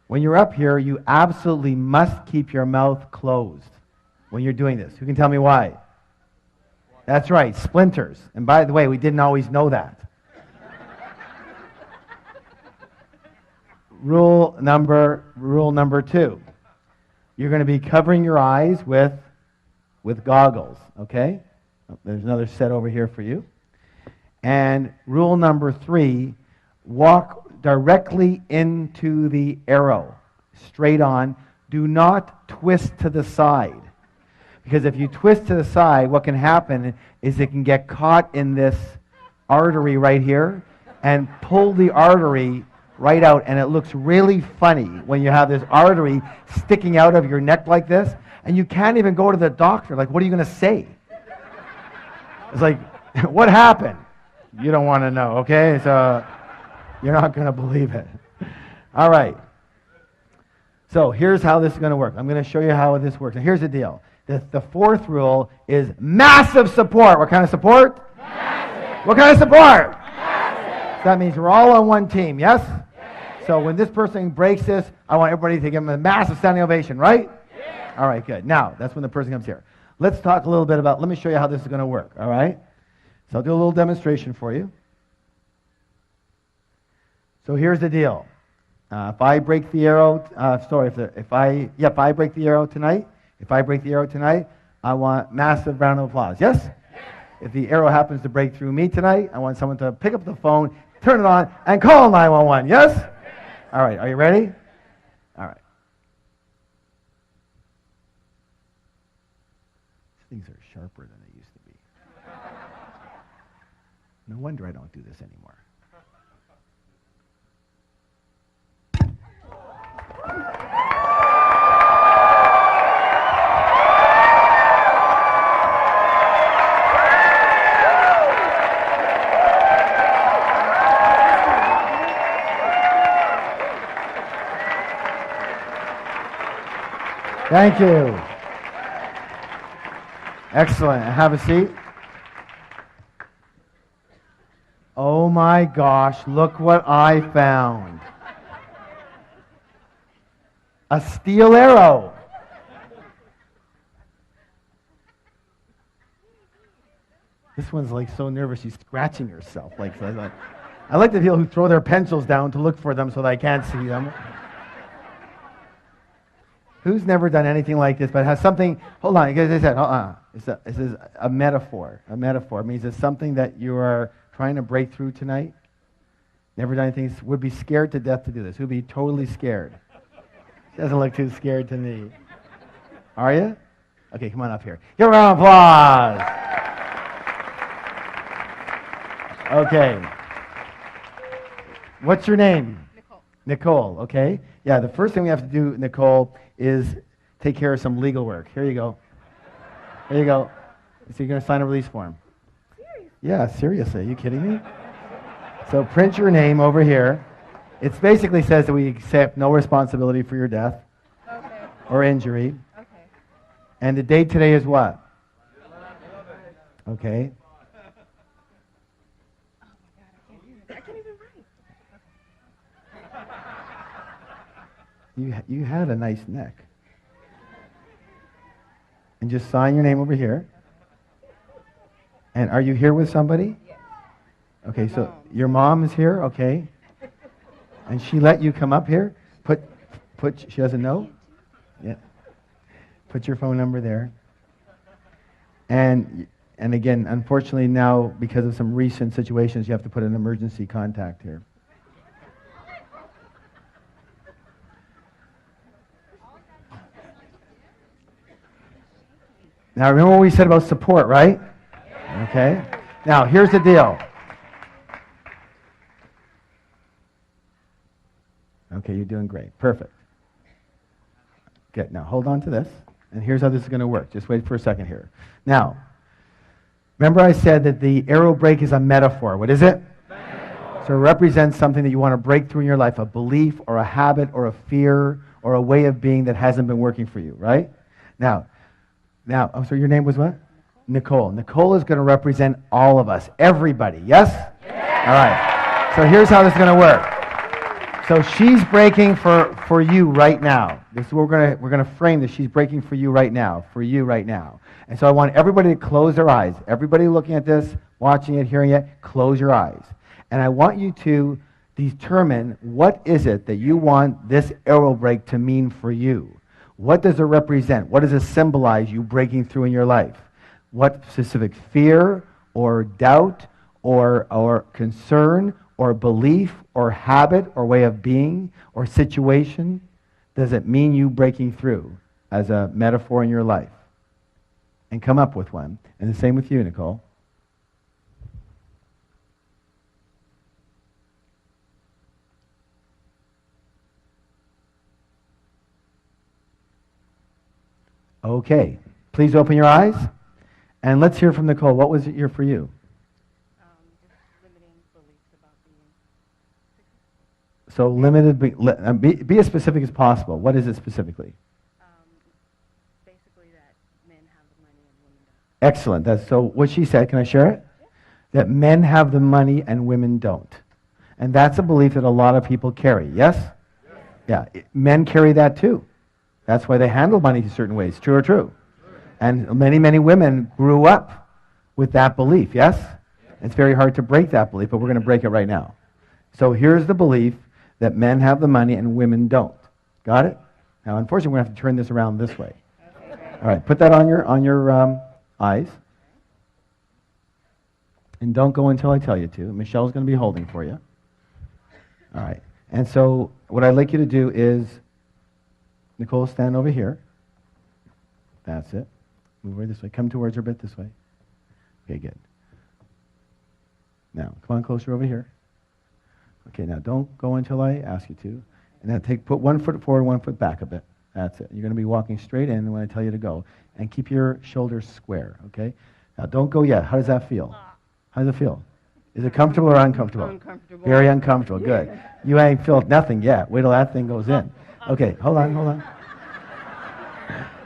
When you're up here, you absolutely must keep your mouth closed when you're doing this. Who can tell me why? That's right, splinters. And by the way, we didn't always know that. Rule number 2. You're going to be covering your eyes with goggles, okay? There's another set over here for you. And rule number 3, walk directly into the arrow, straight on. Do not twist to the side. Because if you twist to the side, what can happen is it can get caught in this artery right here and pull the artery right out, and it looks really funny when you have this artery sticking out of your neck like this, and you can't even go to the doctor. Like, what are you going to say? It's like, what happened? You don't want to know, okay? So you're not going to believe it. All right. So here's how this is going to work. I'm going to show you how this works. And here's the deal. The fourth rule is massive support. What kind of support? Massive. What kind of support? Massive. That means we're all on one team, yes? So when this person breaks this, I want everybody to give them a massive standing ovation, right? Yeah. All right, good. Now, that's when the person comes here. Let's talk a little bit about, let me show you how this is going to work, all right? So I'll do a little demonstration for you. So here's the deal. If I break the arrow, if I break the arrow tonight, I want massive round of applause. Yes? If the arrow happens to break through me tonight, I want someone to pick up the phone, turn it on, and call 911. Yes? All right, are you ready? All right. These things are sharper than they used to be. No wonder I don't do this anymore. Thank you. Excellent. Have a seat. Oh my gosh, look what I found. A steel arrow. This one's like so nervous she's scratching herself. I like the people who throw their pencils down to look for them so that I can't see them. Who's never done anything like this, but has something, hold on, as I said, hold on. This is a metaphor. A metaphor. It means it's something that you are trying to break through tonight. Never done anything, would be scared to death to do this. Would be totally scared. Doesn't look too scared to me. Are you? Okay, come on up here. Give a round of applause. Okay. What's your name? Nicole, okay? Yeah, the first thing we have to do, Nicole, is take care of some legal work. Here you go. Here you go. So you're going to sign a release form. Seriously? Yeah, seriously. Are you kidding me? So print your name over here. It basically says that we accept no responsibility for your death or injury. Okay. And the date today is what? Okay. I can't even write. You had a nice neck. And just sign your name over here. And are you here with somebody? Yes. Okay, so your mom is here, okay. And she let you come up here? She doesn't know? Yeah. Put your phone number there. And again, unfortunately now, because of some recent situations, you have to put an emergency contact here. Now, remember what we said about support, right? Okay. Now, here's the deal. Okay, you're doing great. Perfect. Good. Now, hold on to this. And here's how this is going to work. Just wait for a second here. Now, remember I said that the arrow break is a metaphor. What is it? Metaphor. So it represents something that you want to break through in your life, a belief or a habit or a fear or a way of being that hasn't been working for you, right? Now, so your name was what? Nicole. Nicole is going to represent all of us, everybody, yes? Yes. All right. So here's how this is going to work. So she's breaking for you right now. This is what we're gonna frame this. She's breaking for you right now, And so I want everybody to close their eyes. Everybody looking at this, watching it, hearing it, close your eyes. And I want you to determine what is it that you want this arrow break to mean for you. What does it represent? What does it symbolize you breaking through in your life? What specific fear or doubt or concern or belief or habit or way of being or situation does it mean you breaking through as a metaphor in your life? And come up with one. And the same with you, Nicole. Okay. Please open your eyes. And let's hear from Nicole. What was it here for you? So limited, be as specific as possible. What is it specifically? Basically that men have the money and women don't. Excellent. That's so what she said. Can I share it? Yeah. That men have the money and women don't. And that's a belief that a lot of people carry, yes? Yeah. Men carry that too. That's why they handle money in certain ways. True or true? And many, many women grew up with that belief, yes? It's very hard to break that belief, but we're going to break it right now. So here's the belief that men have the money and women don't. Got it? Now, unfortunately, we're going to have to turn this around this way. All right, put that on your eyes. And don't go until I tell you to. Michelle's going to be holding for you. All right. And so what I'd like you to do is, Nicole, stand over here. That's it. Move over this way. Come towards her a bit this way. Okay, good. Now, come on closer over here. Okay, now don't go until I ask you to. And then put 1 foot forward, 1 foot back a bit. That's it. You're going to be walking straight in when I tell you to go. And keep your shoulders square, okay? Now don't go yet. How does that feel? How does it feel? Is it comfortable or uncomfortable? Uncomfortable. Very uncomfortable. Good. You ain't felt nothing yet. Wait till that thing goes in. Okay, hold on.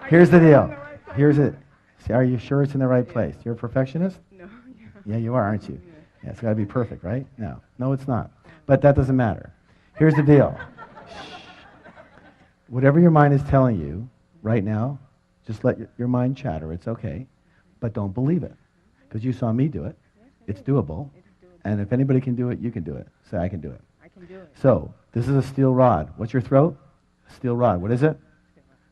Here's the deal. Here's it. See, are you sure it's in the right place? You're a perfectionist? No. Yeah, you are, aren't you? Yeah, it's got to be perfect, right? No, it's not. But that doesn't matter. Here's the deal. Whatever your mind is telling you right now, just let your mind chatter. It's okay. But don't believe it. Because you saw me do it. It's doable. And if anybody can do it, you can do it. Say, I can do it. I can do it. So, this is a steel rod. What's your throat? A steel rod. What is it?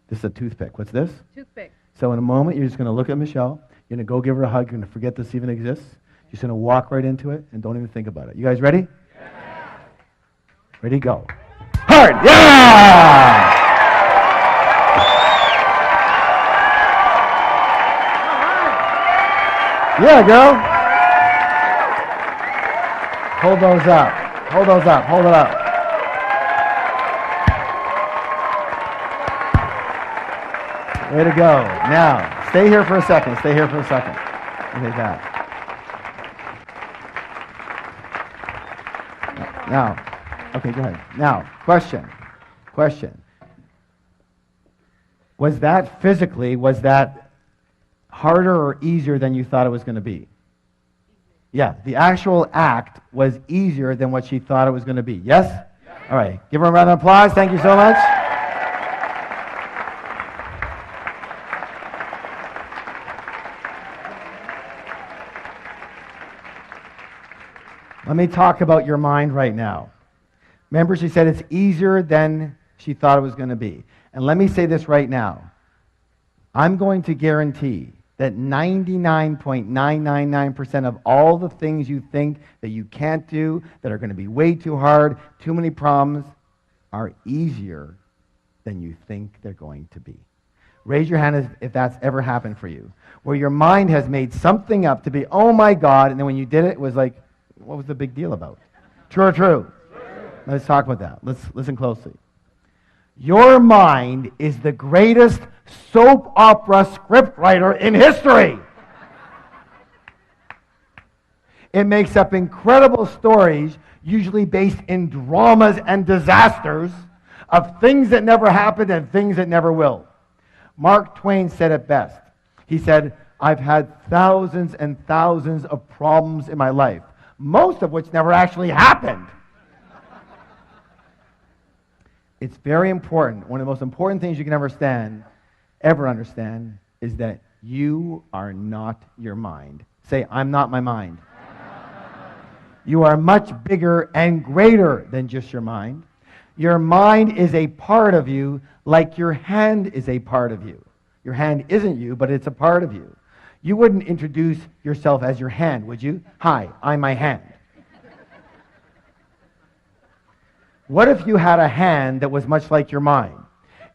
This is a toothpick. What's this? Toothpick. So in a moment, you're just going to look at Michelle. You're going to go give her a hug. You're going to forget this even exists. You're just going to walk right into it and don't even think about it. You guys ready? Yeah. Ready, go. Hard! Yeah! Yeah, girl. Hold those up. Hold those up. Hold it up. Way to go. Now, stay here for a second. Stay here for a second. Okay, that. Now, okay, go ahead. Now, question. Was that harder or easier than you thought it was going to be? Yeah, the actual act was easier than what she thought it was going to be. Yes? All right, give her a round of applause. Thank you so much. Let me talk about your mind right now. Remember, she said it's easier than she thought it was going to be. And let me say this right now. I'm going to guarantee that 99.999% of all the things you think that you can't do, that are going to be way too hard, too many problems, are easier than you think they're going to be. Raise your hand if that's ever happened for you, where your mind has made something up to be, oh my God, and then when you did it, it was like, what was the big deal about? True or true? Let's talk about that. Let's listen closely. Your mind is the greatest soap opera scriptwriter in history. It makes up incredible stories, usually based in dramas and disasters, of things that never happened and things that never will. Mark Twain said it best. He said, I've had thousands and thousands of problems in my life, most of which never actually happened. It's very important. One of the most important things you can ever understand, is that you are not your mind. Say, I'm not my mind. You are much bigger and greater than just your mind. Your mind is a part of you, like your hand is a part of you. Your hand isn't you, but it's a part of you. You wouldn't introduce yourself as your hand, would you? Hi, I'm my hand. What if you had a hand that was much like your mind?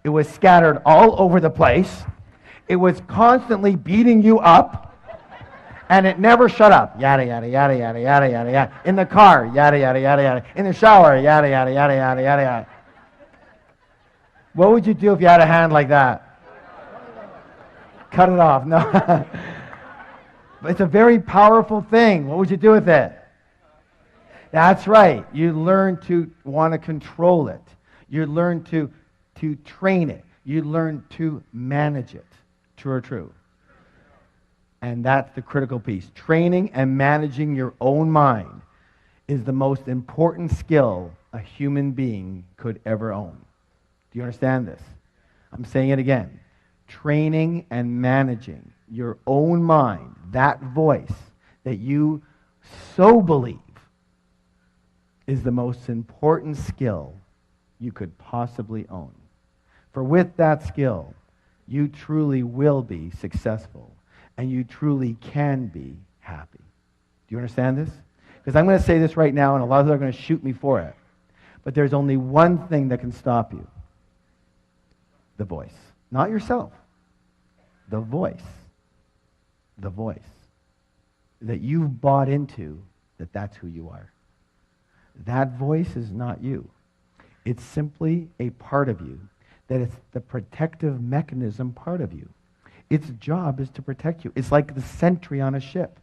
It was scattered all over the place. It was constantly beating you up, and it never shut up. Yada, yada, yada, yada, yada, yada, yada. In the car, yada, yada, yada, yada. In the shower, yada, yada, yada, yada, yada, yada. What would you do if you had a hand like that? Cut it off. No. But it's a very powerful thing. What would you do with it? That's right. You learn to want to control it. You learn to train it. You learn to manage it. True or true? And that's the critical piece. Training and managing your own mind is the most important skill a human being could ever own. Do you understand this? I'm saying it again. Training and managing your own mind, that voice that you so believe, is the most important skill you could possibly own. For with that skill, you truly will be successful, and you truly can be happy. Do you understand this? Because I'm going to say this right now, and a lot of them are going to shoot me for it. But there's only one thing that can stop you. The voice. Not yourself. The voice. The voice. That you've bought into that that's who you are. That voice is not you. It's simply a part of you. That it's the protective mechanism part of you. Its job is to protect you. It's like the sentry on a ship.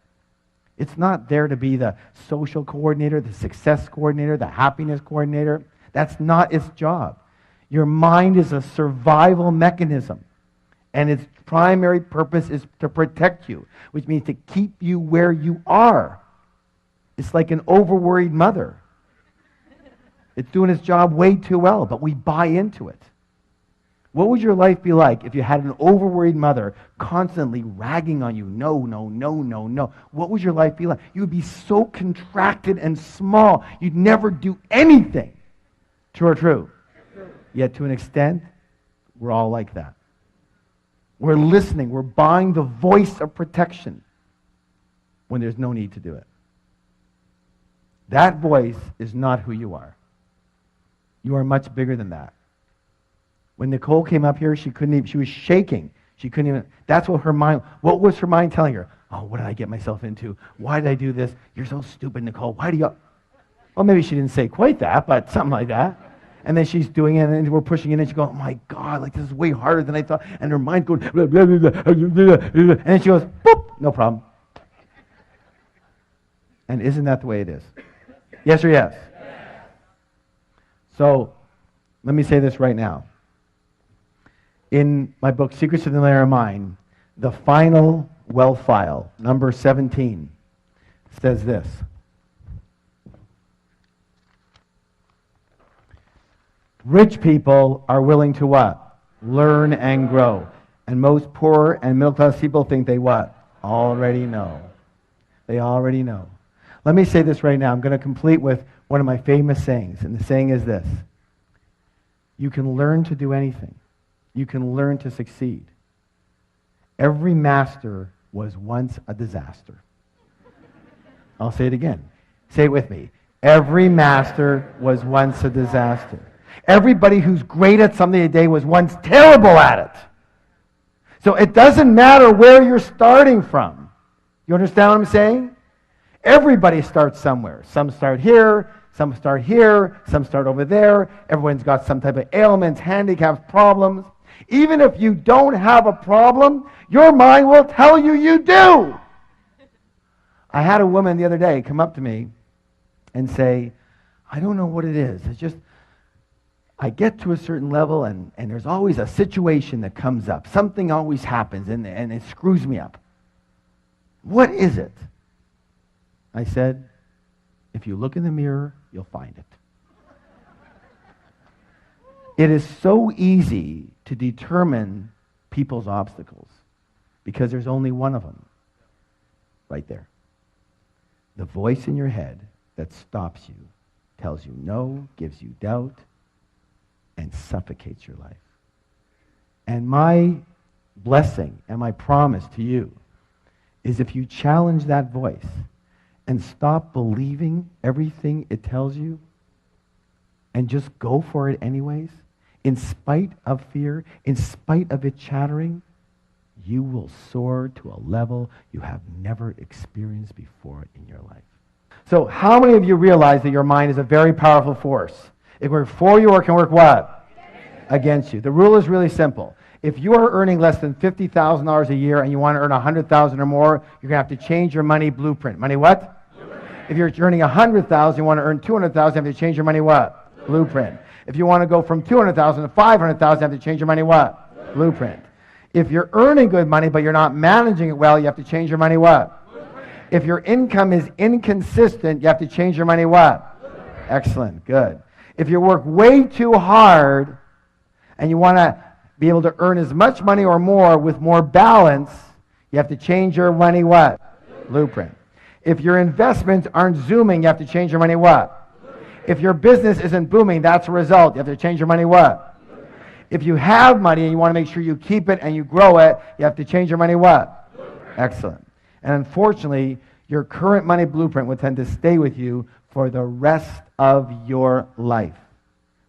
It's not there to be the social coordinator, the success coordinator, the happiness coordinator. That's not its job. Your mind is a survival mechanism. And its primary purpose is to protect you, which means to keep you where you are. It's like an overworried mother. It's doing its job way too well, but we buy into it. What would your life be like if you had an overworried mother constantly ragging on you? No, no, no, no, no. What would your life be like? You would be so contracted and small, you'd never do anything. True or true? True. Yet to an extent, we're all like that. We're listening. We're buying the voice of protection when there's no need to do it. That voice is not who you are. You are much bigger than that. When Nicole came up here, she was shaking. She couldn't even, that's what what was her mind telling her? Oh, what did I get myself into? Why did I do this? You're so stupid, Nicole. Why do you? Well, maybe she didn't say quite that, but something like that. And then she's doing it, and we're pushing it, and she goes, oh my God, like this is way harder than I thought. And her mind goes, blah, blah, blah, blah, blah, blah. And then she goes, boop, no problem. And isn't that the way it is? Yes or yes? So, let me say this right now. In my book, Secrets of the Millionaire Mind, the final wealth file, number 17, says this. Rich people are willing to what? Learn and grow. And most poor and middle-class people think they what? Already know. They already know. Let me say this right now. I'm going to complete with one of my famous sayings. And the saying is this. You can learn to do anything. You can learn to succeed. Every master was once a disaster. I'll say it again. Say it with me. Every master was once a disaster. Everybody who's great at something today was once terrible at it. So it doesn't matter where you're starting from. You understand what I'm saying? Everybody starts somewhere. Some start here, some start here, some start over there. Everyone's got some type of ailments, handicaps, problems. Even if you don't have a problem, your mind will tell you you do. I had a woman the other day come up to me and say, I don't know what it is. It's just, I get to a certain level and there's always a situation that comes up. Something always happens and it screws me up. What is it? I said, if you look in the mirror, you'll find it. It is so easy to determine people's obstacles because there's only one of them right there. The voice in your head that stops you, tells you no, gives you doubt, and suffocates your life. And my blessing and my promise to you is if you challenge that voice and stop believing everything it tells you and just go for it anyways, in spite of fear, in spite of it chattering, you will soar to a level you have never experienced before in your life. So how many of you realize that your mind is a very powerful force? It can work for you or it can work what? Against you. The rule is really simple. If you are earning less than $50,000 a year and you want to earn $100,000 or more, you're going to have to change your money blueprint. Money what? Blueprint. If you're earning $100,000, you want to earn $200,000, you have to change your money what? Blueprint. If you want to go from $200,000 to $500,000, you have to change your money what? Blueprint. If you're earning good money but you're not managing it well, you have to change your money what? Blueprint. If your income is inconsistent, you have to change your money what? Blueprint. Excellent. Good. If you work way too hard and you want to be able to earn as much money or more with more balance, you have to change your money what? Blueprint. If your investments aren't zooming, you have to change your money what? If your business isn't booming, that's a result. You have to change your money what? If you have money and you want to make sure you keep it and you grow it, you have to change your money what? Excellent. And unfortunately, your current money blueprint will tend to stay with you for the rest of your life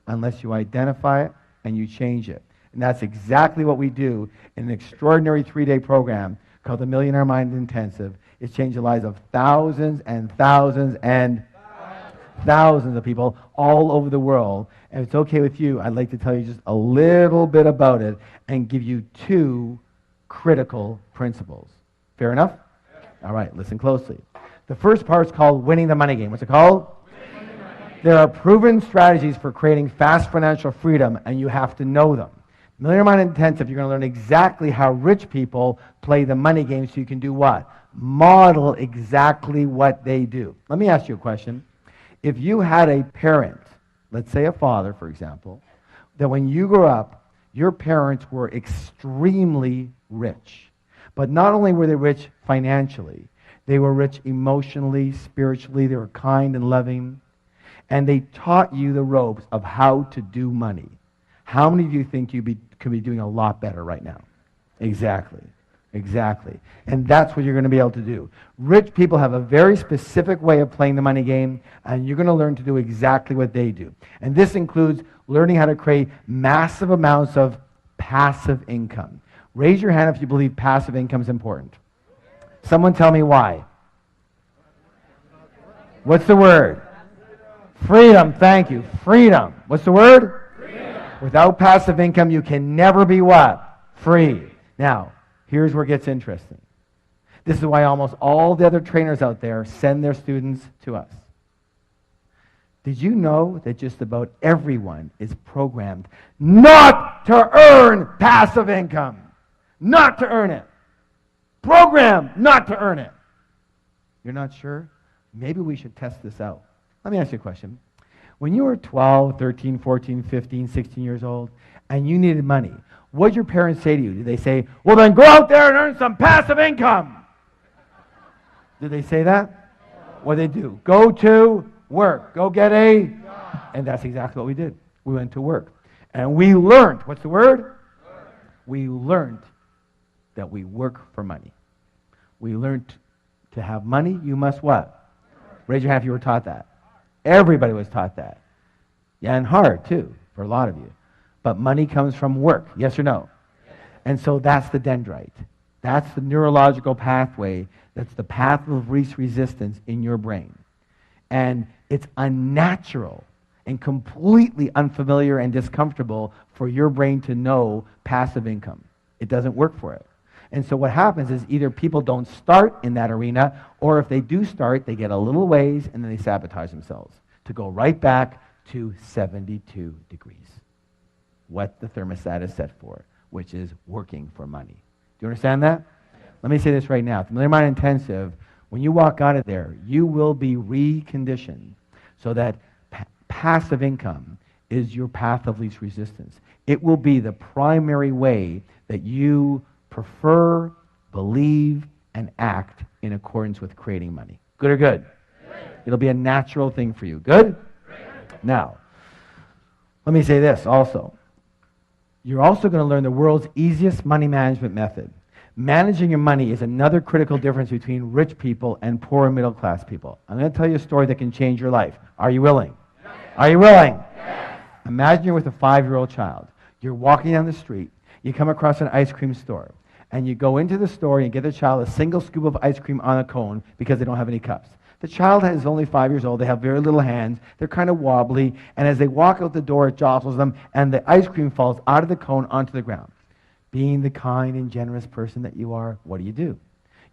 unless you identify it and you change it. And that's exactly what we do in an extraordinary 3-day program called the Millionaire Mind Intensive. It's changed the lives of thousands and thousands and thousands of people all over the world. And if it's okay with you, I'd like to tell you just a little bit about it and give you 2 critical principles. Fair enough? All right, listen closely. The first part is called winning the money game. What's it called? There are proven strategies for creating fast financial freedom, and you have to know them. Millionaire Mind Intensive, you're going to learn exactly how rich people play the money game so you can do what? Model exactly what they do. Let me ask you a question. If you had a parent, let's say a father, for example, that when you grew up, your parents were extremely rich. But not only were they rich financially, they were rich emotionally, spiritually, they were kind and loving, and they taught you the ropes of how to do money. How many of you think you could be doing a lot better right now? Exactly. Exactly. And that's what you're going to be able to do. Rich people have a very specific way of playing the money game, and you're going to learn to do exactly what they do. And this includes learning how to create massive amounts of passive income. Raise your hand if you believe passive income is important. Someone tell me why. What's the word? Freedom. Thank you. Freedom. What's the word? Freedom. Without passive income, you can never be what? Free. Now, here's where it gets interesting. This is why almost all the other trainers out there send their students to us. Did you know that just about everyone is programmed not to earn passive income. Not to earn it. Programmed not to earn it. You're not sure? Maybe we should test this out. Let me ask you a question. When you were 12, 13, 14, 15, 16 years old, and you needed money, what did your parents say to you? Did they say, well, then go out there and earn some passive income? Did they say that? What did they do? Go to work. Go get a... And that's exactly what we did. We went to work. And we learned, what's the word? We learned that we work for money. We learned to have money, you must what? Raise your hand if you were taught that. Everybody was taught that. Yeah, and hard too, for a lot of you. But money comes from work, yes or no? And so that's the dendrite. That's the neurological pathway. That's the path of least resistance in your brain. And it's unnatural and completely unfamiliar and discomfortable for your brain to know passive income. It doesn't work for it. And so what happens is either people don't start in that arena, or if they do start, they get a little ways and then they sabotage themselves to go right back to 72 degrees. What the thermostat is set for, which is working for money. Do you understand that? Let me say this right now. At the Millionaire Mind Intensive, when you walk out of there, you will be reconditioned so that passive income is your path of least resistance. It will be the primary way that you prefer, believe, and act in accordance with creating money. Good or good? Great. It'll be a natural thing for you. Good? Great. Now, let me say this also. You're also going to learn the world's easiest money management method. Managing your money is another critical difference between rich people and poor and middle class people. I'm going to tell you a story that can change your life. Are you willing? Yes. Are you willing? Yes. Imagine you're with a 5-year-old child. You're walking down the street. You come across an ice cream store. And you go into the store and you get the child a single scoop of ice cream on a cone because they don't have any cups. The child is only 5 years old. They have very little hands. They're kind of wobbly. And as they walk out the door, it jostles them, and the ice cream falls out of the cone onto the ground. Being the kind and generous person that you are, what do?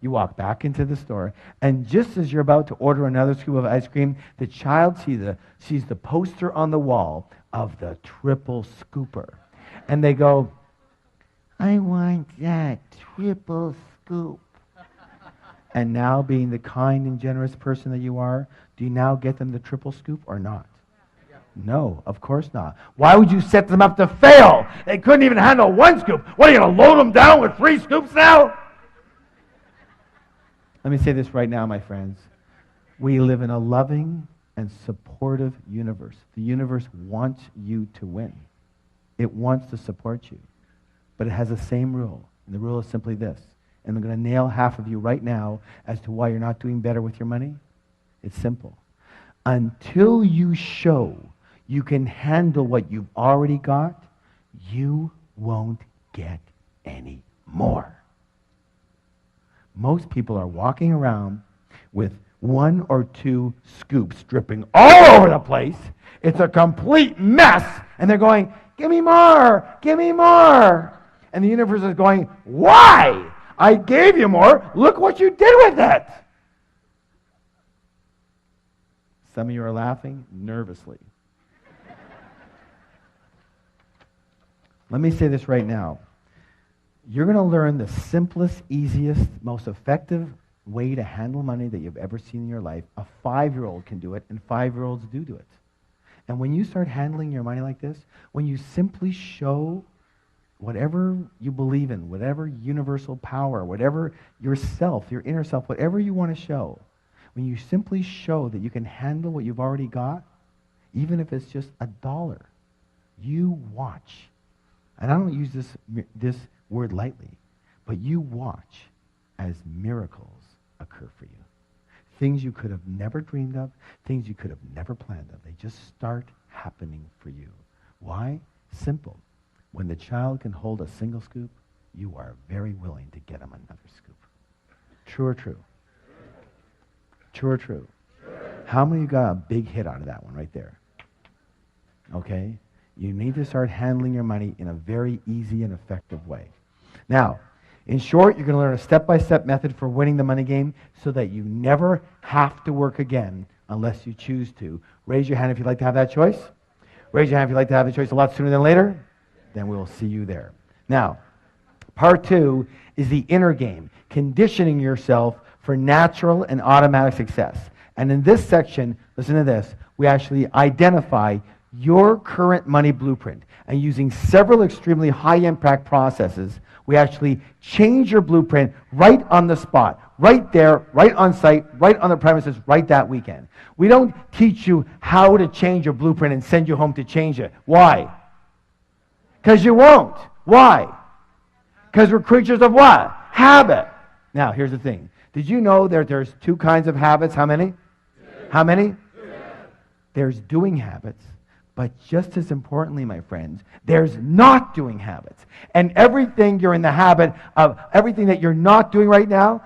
You walk back into the store, and just as you're about to order another scoop of ice cream, the child sees the poster on the wall of the triple scooper. And they go, I want that triple scoop. And now, being the kind and generous person that you are, do you now get them the triple scoop or not? No, of course not. Why would you set them up to fail? They couldn't even handle one scoop. What, are you going to load them down with 3 scoops now? Let me say this right now, my friends. We live in a loving and supportive universe. The universe wants you to win. It wants to support you. But it has the same rule. And the rule is simply this. And I'm going to nail half of you right now as to why you're not doing better with your money. It's simple. Until you show you can handle what you've already got, you won't get any more. Most people are walking around with 1 or 2 scoops dripping all over the place. It's a complete mess. And they're going, give me more, give me more. And the universe is going, why? I gave you more. Look what you did with it. Some of you are laughing nervously. Let me say this right now. You're going to learn the simplest, easiest, most effective way to handle money that you've ever seen in your life. A 5-year-old can do it, and 5-year-olds do it. And when you start handling your money like this, when you simply show whatever you believe in, whatever universal power, whatever yourself, your inner self, whatever you want to show, when you simply show that you can handle what you've already got, even if it's just $1, you watch. And I don't use this word lightly, but you watch as miracles occur for you. Things you could have never dreamed of, things you could have never planned of. They just start happening for you. Why? Simple. When the child can hold a single scoop, you are very willing to get him another scoop. True or true? True or true? How many of you got a big hit out of that one right there? Okay? You need to start handling your money in a very easy and effective way. Now, in short, you're going to learn a step-by-step method for winning the money game so that you never have to work again unless you choose to. Raise your hand if you'd like to have that choice. Raise your hand if you'd like to have the choice a lot sooner than later. then we'll see you there. Now, part 2 is the inner game, conditioning yourself for natural and automatic success. And in this section, listen to this, we actually identify your current money blueprint. And using several extremely high-impact processes, we actually change your blueprint right on the spot, right there, right on site, right on the premises, right that weekend. We don't teach you how to change your blueprint and send you home to change it. Why? Because you won't. Why? Because we're creatures of what? Habit. Now, here's the thing. Did you know that there's 2 kinds of habits? How many? 2. How many? 2. There's doing habits, but just as importantly, my friends, there's not doing habits. And everything you're in the habit of, everything that you're not doing right now,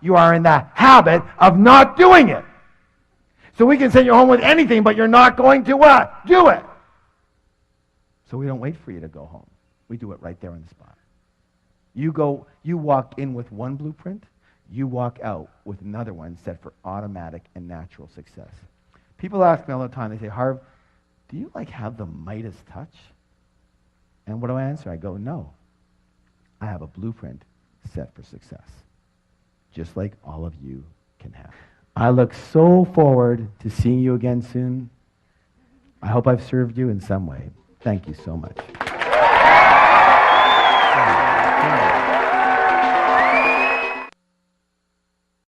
you are in the habit of not doing it. So we can send you home with anything, but you're not going to what? Do it. So we don't wait for you to go home. We do it right there on the spot. You walk in with one blueprint, you walk out with another one set for automatic and natural success. People ask me all the time, they say, Harv, do you have the Midas touch? And what do I answer? I go, no. I have a blueprint set for success, just like all of you can have. I look so forward to seeing you again soon. I hope I've served you in some way. Thank you so much.